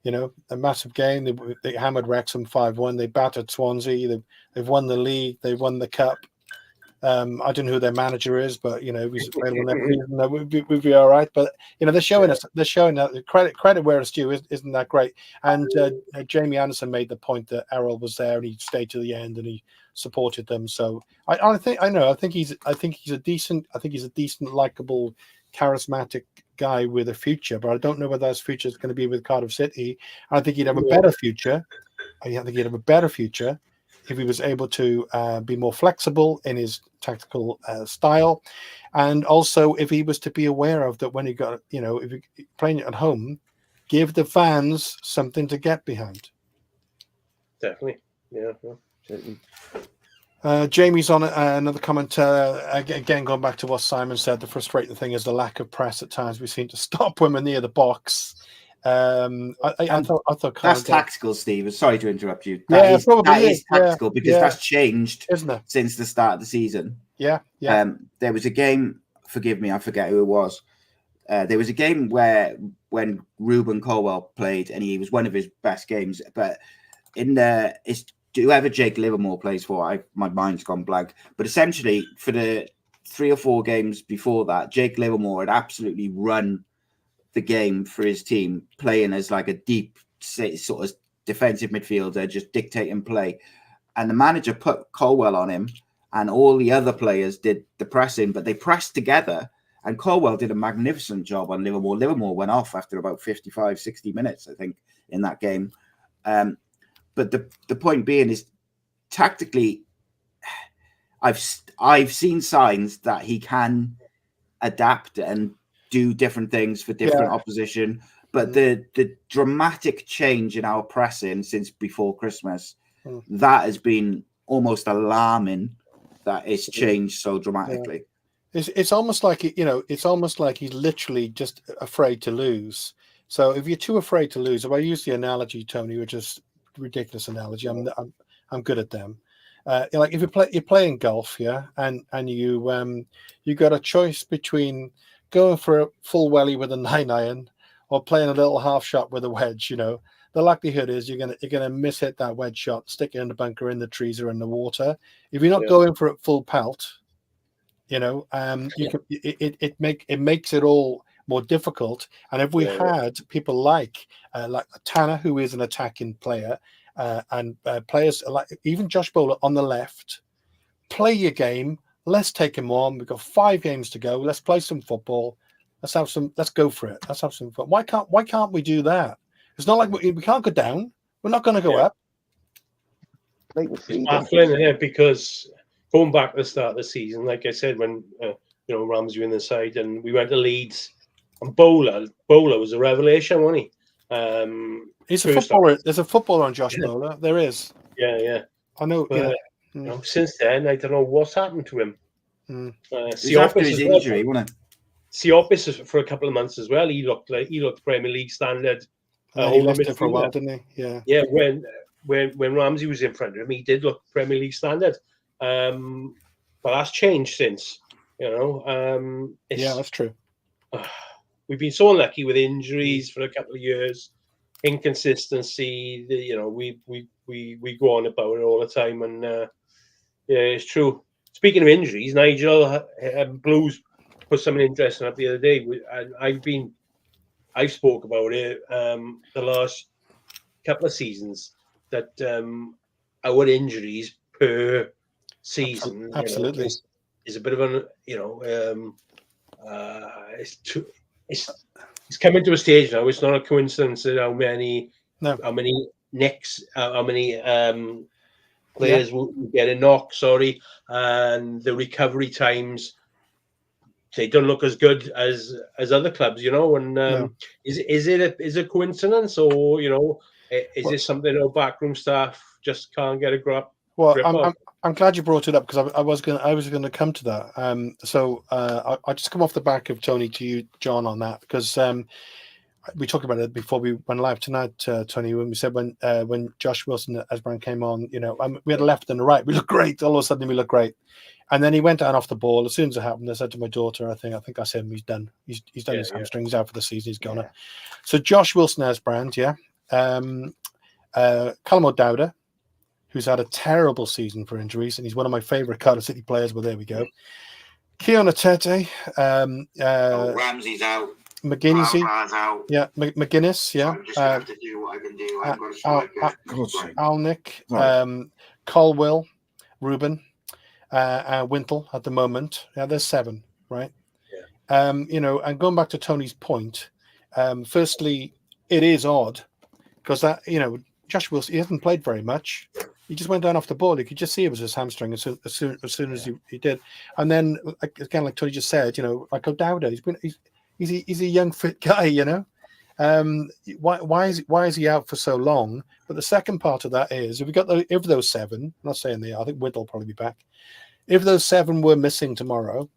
You know, a massive game. They hammered Wrexham 5-1. They battered Swansea. They've won the league. They've won the cup. I don't know who their manager is, but you know, if he's available next season, we'd be all right. But you know, they're showing that credit where it's due. Isn't that great? And Jamie Anderson made the point that Errol was there and he stayed to the end and he supported them. So I think he's a decent, likable, charismatic guy with a future. But I don't know whether his future is going to be with Cardiff City. I think he'd have a better future. If he was able to be more flexible in his tactical style, and also if he was to be aware of that when he got, you know, if you're playing at home, give the fans something to get behind. Definitely, yeah. Jamie's on another comment. Again, going back to what Simon said, the frustrating thing is the lack of press at times. We seem to stop women near the box. I thought that's tactical, Steve. Sorry to interrupt you. That is tactical, because that's changed, isn't it, since the start of the season? Yeah. There was a game. Forgive me, I forget who it was. There was a game when Ruben Colwell played, and he was one of his best games. But it's whoever Jake Livermore plays for. My mind's gone blank. But essentially, for the 3 or 4 games before that, Jake Livermore had absolutely run the game for his team, playing as like a deep sort of defensive midfielder, just dictating play. And the manager put Colwell on him, and all the other players did the pressing, but they pressed together. And Colwell did a magnificent job on Livermore. Livermore went off after about 55, 60 minutes, I think, in that game. But the point being is, tactically, I've seen signs that he can adapt and do different things for different opposition, but the dramatic change in our pressing since before Christmas, that has been almost alarming. that it's changed so dramatically. It's almost like it's almost like he's literally just afraid to lose. So if you're too afraid to lose, if I use the analogy, Tony, which is a ridiculous analogy, I'm good at them. Like if you're playing golf, and you got a choice between going for a full welly with a 9-iron or playing a little half shot with a wedge. The likelihood is you're gonna miss hit that wedge shot, stick it in the bunker, in the trees, or in the water. If you're not going for it full pelt, it makes it all more difficult. And if we had people like Tanner, who is an attacking player, and players like even Josh Bowler on the left, play your game. Let's take him on. We've got 5 games to go. Let's play some football. Let's go for it. Let's have some fun. Why can't we do that? It's not like we can't go down. We're not going to go up. It's baffling here because going back to the start of the season, like I said, when Ramsey were in the side and we went to Leeds, and Bowler was a revelation, wasn't he? He's a footballer. There's a footballer on Josh Bowler. There is. Yeah. I know. But, since then, I don't know what's happened to him. After his injury, wasn't it? Siopis for a couple of months as well. He looked Premier League standard. He lost it for a while, didn't he? Yeah. Yeah. When Ramsey was in front of him, he did look Premier League standard. But that's changed since. That's true. We've been so unlucky with injuries for a couple of years, inconsistency. We go on about it all the time, and it's true. Speaking of injuries, Nigel Blues put something interesting up the other day, and I've spoke about it the last couple of seasons that our injuries per season absolutely is a bit of an it's coming to a stage now. It's not a coincidence that how many players will get a knock, and the recovery times, they don't look as good as other clubs, and is it a coincidence, or is this something our backroom staff just can't get a grip? Well, I'm glad you brought it up, because I was going to come to that. So I'll just come off the back of Tony to you, John, on that, because we talked about it before we went live tonight, Tony, when we said when Josh Wilson as Brown came on, we had a left and a right. We looked great. All of a sudden, we looked great. And then he went down off the ball. As soon as it happened, I said to my daughter, I think I said, he's done. He's done his hamstrings out for the season. He's gone. So Josh Wilson as Brand, Callum O'Dowda, who's had a terrible season for injuries, and he's one of my favourite Cardiff City players. But there we go. Keon Atete. Ramsey's out. McGuinness, out. McGuinness, I'm just gonna have to do what I can do. I've got a striker. Alnick, Colwell, Ruben, Wintle at the moment. Yeah, there's 7, right? Yeah. And going back to Tony's point, firstly, it is odd because that, Josh Wilson, he hasn't played very much. He just went down off the ball. You could just see it was his hamstring as soon as he did. And then, again, like Tony just said, like O'Dowda, he's a young, fit guy, Why is he out for so long? But the second part of that is, if those 7, I'm not saying they are, I think Whittle will probably be back. If those 7 were missing tomorrow,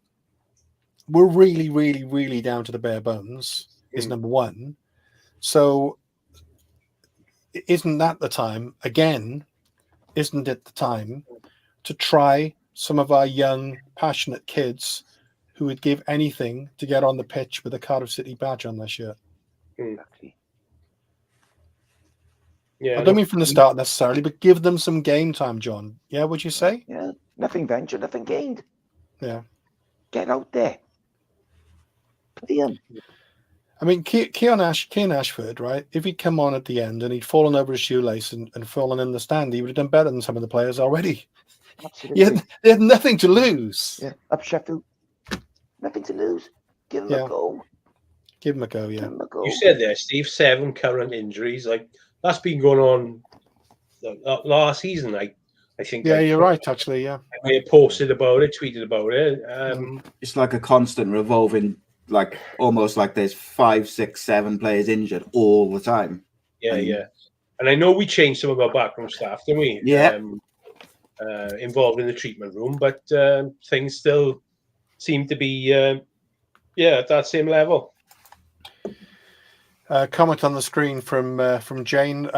we're really, really, really down to the bare bones, is number 1. So isn't that the time, again, isn't it the time to try some of our young, passionate kids who would give anything to get on the pitch with a Cardiff City badge on their shirt? Exactly. I don't mean from the start necessarily, but give them some game time, John. Yeah, would you say? Yeah, nothing ventured, nothing gained. Yeah. Get out there. Play him. I mean, Kean Ashford, right? If he'd come on at the end and he'd fallen over his shoelace and fallen in the stand, he would have done better than some of the players already. Absolutely. They had nothing to lose. Yeah, up Sheffield. Nothing to lose. Give him a go. Give him a go, yeah. Give him a go. You said there, Steve, 7 current injuries. Like, that's been going on last season, I think. Yeah, you're right, actually, yeah. I posted about it, tweeted about it. It's like a constant revolving, like almost like there's 5, 6, 7 players injured all the time. Yeah. And I know we changed some of our backroom staff, didn't we? Yeah. involved in the treatment room, but things still seem to be at that same level. Comment on the screen from Jane.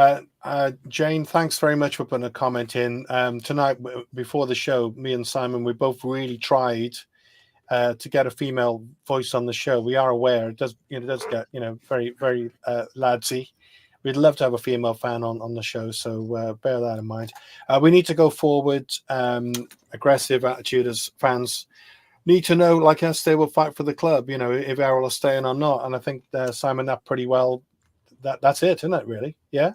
Jane, thanks very much for putting a comment in. Tonight, before the show, me and Simon, we both really tried to get a female voice on the show. We are aware it does get very very ladsy. We'd love to have a female fan on the show, so bear that in mind. We need to go forward, aggressive attitude as fans. Need to know, like us, they will fight for the club, if Errol is staying or not. And I think Simon, that pretty well, that's it, isn't it, really? Yeah?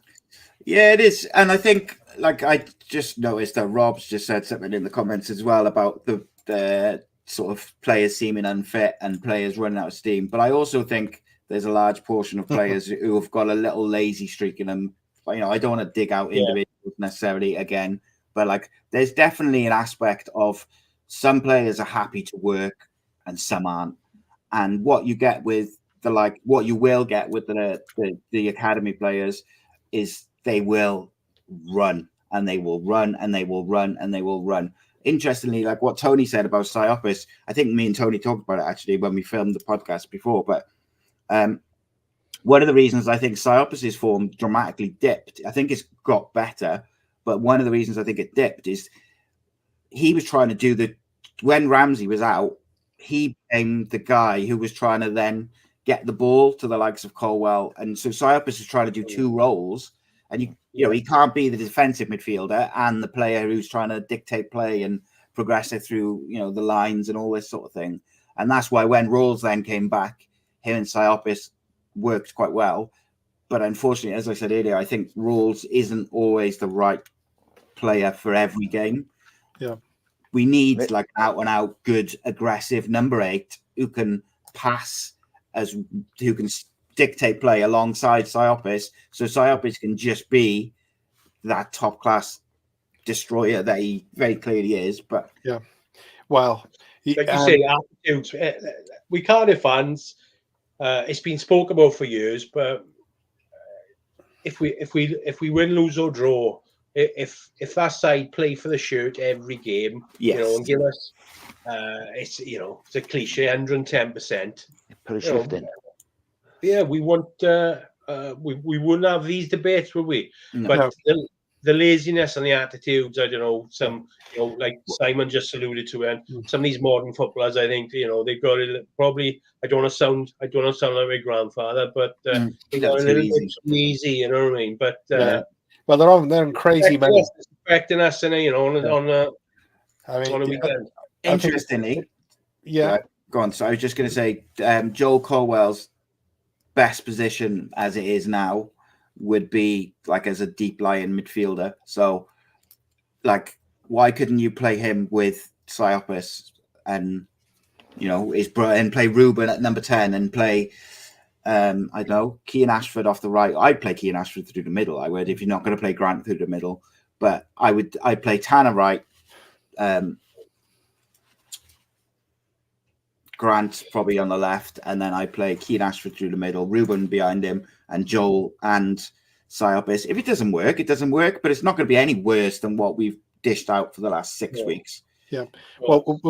Yeah, it is. And I think, I just noticed that Rob's just said something in the comments as well about the sort of players seeming unfit and players running out of steam. But I also think there's a large portion of players who have got a little lazy streak in them. I don't want to dig out individuals necessarily again, but there's definitely an aspect of some players are happy to work and some aren't. And what you get with what you will get with the academy players is they will run and they will run and they will run and they will run. Interestingly, like what Tony said about Siopis, I think me and Tony talked about it actually when we filmed the podcast before, but one of the reasons I think Siopis' form dramatically dipped, I think it's got better, but one of the reasons I think it dipped is he was trying to do when Ramsey was out, he became the guy who was trying to then get the ball to the likes of Colwell. And so Siopis is trying to do two roles. And, he can't be the defensive midfielder and the player who's trying to dictate play and progress it through, the lines and all this sort of thing. And that's why when Rawls then came back, him and Siopis worked quite well. But unfortunately, as I said earlier, I think Rawls isn't always the right player for every game. Yeah. We need like out-and-out good, aggressive number 8 who can pass, who can dictate play alongside Siopis, so Siopis can just be that top-class destroyer that he very clearly is. But yeah, well, like you say, attitudes. We Cardiff fans, it's been spoken about for years, but if we win, lose or draw, if that side play for the shirt every game, and give us, it's it's a cliche, 110%. Put a shift in. Yeah, we want. We wouldn't have these debates, would we? No. But the laziness and the attitudes, I don't know. Some, like Simon just alluded to, and some of these modern footballers, I think, they've got probably. I don't want to sound like my grandfather, but they got a little bit too easy. You know what I mean? But well, they're on crazy men. Expecting us, on a weekend. Interestingly, yeah. Go on. So I was just going to say, Joel Colwell's best position as it is now would be like as a deep lying midfielder. So, why couldn't you play him with Siopis and and play Ruben at number 10 and play I don't know, Kean Ashford off the right? I'd play Kean Ashford through the middle. I would, if you're not going to play Grant through the middle. But I'd play Tanner right. Grant probably on the left, and then I play Kean Ashford through the middle, Ruben behind him, and Joel and Siopis. If it doesn't work, it doesn't work, but it's not going to be any worse than what we've dished out for the last 6 weeks. Yeah. Well,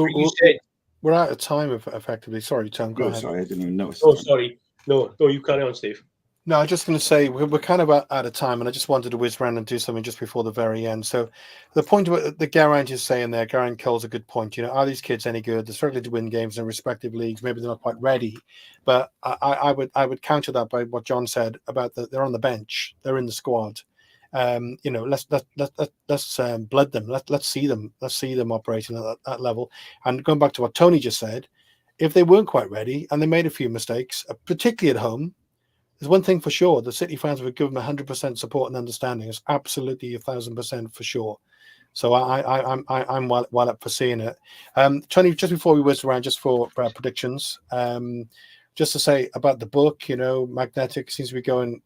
we're out of time, effectively. Sorry, Tom, go ahead. Sorry, I didn't even notice. Oh, sorry. No, you carry on, Steve. No, I was just going to say we're kind of out of time, and I just wanted to whiz around and do something just before the very end. So the point that Geraint is saying there, Geraint Cole's a good point. Are these kids any good? They're struggling to win games in respective leagues. Maybe they're not quite ready, but I would counter that by what John said about they're on the bench, they're in the squad. Let's blood them. Let's see them operating at that level. And going back to what Tony just said, if they weren't quite ready and they made a few mistakes, particularly at home. There's one thing for sure: the City fans would give them 100% support and understanding. It's absolutely 1,000% for sure. So I'm well up for seeing it. Tony, just before we whiz around, just for predictions, just to say about the book, Magnetic seems to be going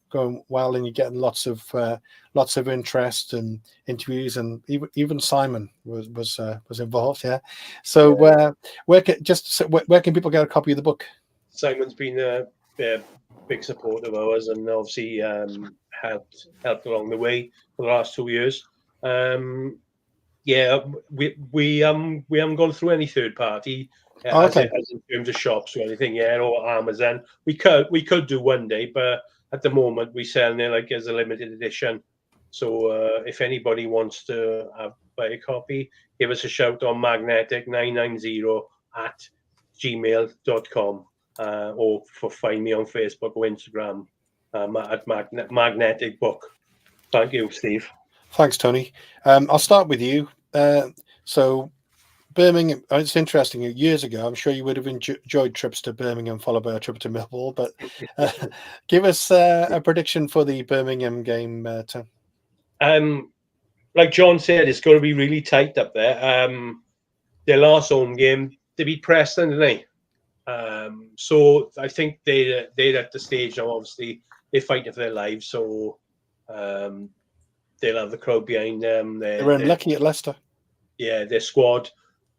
well, and you're getting lots of interest and interviews, and even Simon was involved. Yeah. So where can people get a copy of the book? Simon's been a big support of ours, and obviously helped along the way for the last 2 years. Yeah, we haven't gone through any third party as in terms of shops or anything yet, or Amazon. We could do one day, but at the moment we sell it like as a limited edition. So if anybody wants to buy a copy, give us a shout on magnetic990@gmail.com or find me on Facebook or Instagram at Magnetic Book. Thank you, Steve. Thanks, Tony. I'll start with you. So Birmingham, it's interesting. Years ago, I'm sure you would have enjoyed trips to Birmingham followed by a trip to Millwall, but give us a prediction for the Birmingham game, Tom. Like John said, it's going to be really tight up there. Their last home game, they beat Preston, didn't they? So I think they're at the stage now. Obviously, they're fighting for their lives, so they'll have the crowd behind them. They're unlucky at Leicester. Yeah, their squad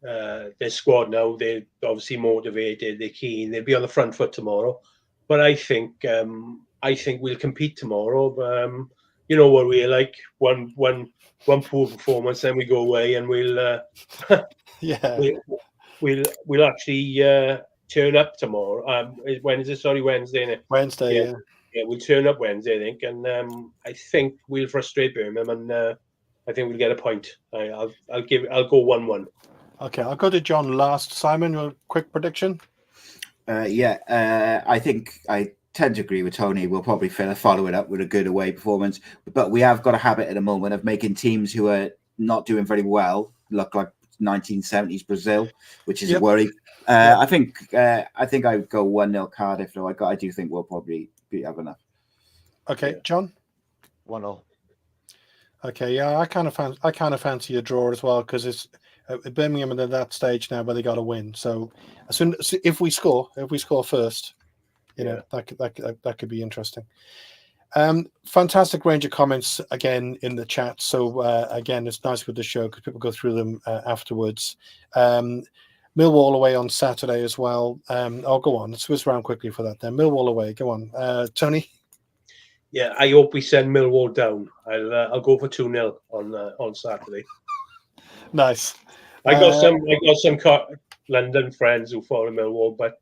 now. They're obviously motivated. They're keen. They'll be on the front foot tomorrow. But I think we'll compete tomorrow. You know what we're like. One poor performance, then we go away, and we'll we'll actually turn up tomorrow. Wednesday, isn't it? Wednesday, yeah. We'll turn up Wednesday, I think, and I think we'll frustrate Birmingham, and I think we'll get a point. I'll go 1-1. Okay, I'll go to John last. Simon, your quick prediction? I think I tend to agree with Tony. We'll probably follow it up with a good away performance, but we have got a habit at the moment of making teams who are not doing very well look like 1970s Brazil, which is a worry. I think I would go 1-0 Cardiff, though. I do think we'll probably have enough. Okay, John. 1-0. Okay, yeah, I kind of fancy a draw as well, because it's Birmingham are at that stage now where they got to win. So as soon as if we score first, you know, that could be interesting. Fantastic range of comments again in the chat. So again, it's nice with the show because people go through them afterwards. Millwall away on Saturday as well. I'll go on. Let's whiz around quickly for that then. Millwall away. Go on, Tony. Yeah, I hope we send Millwall down. I'll go for 2-0 on Saturday. Nice. I got some London friends who follow Millwall, but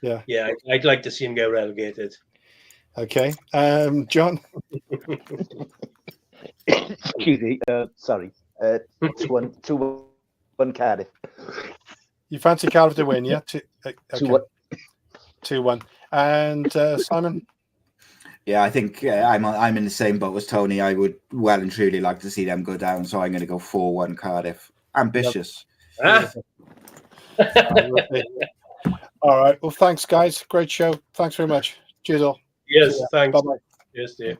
I'd like to see him get relegated. Okay, John. Excuse me. Sorry. 2-1 Cardiff. You fancy Cardiff to win, yeah? 2-1. 2-1. And Simon. Yeah, I think I'm in the same boat as Tony. I would well and truly like to see them go down, so I'm going to go 4-1 Cardiff. Ambitious. Yep. All right. Well, thanks, guys. Great show. Thanks very much. Cheers all. Yes, thanks. Bye-bye. Yes, dear.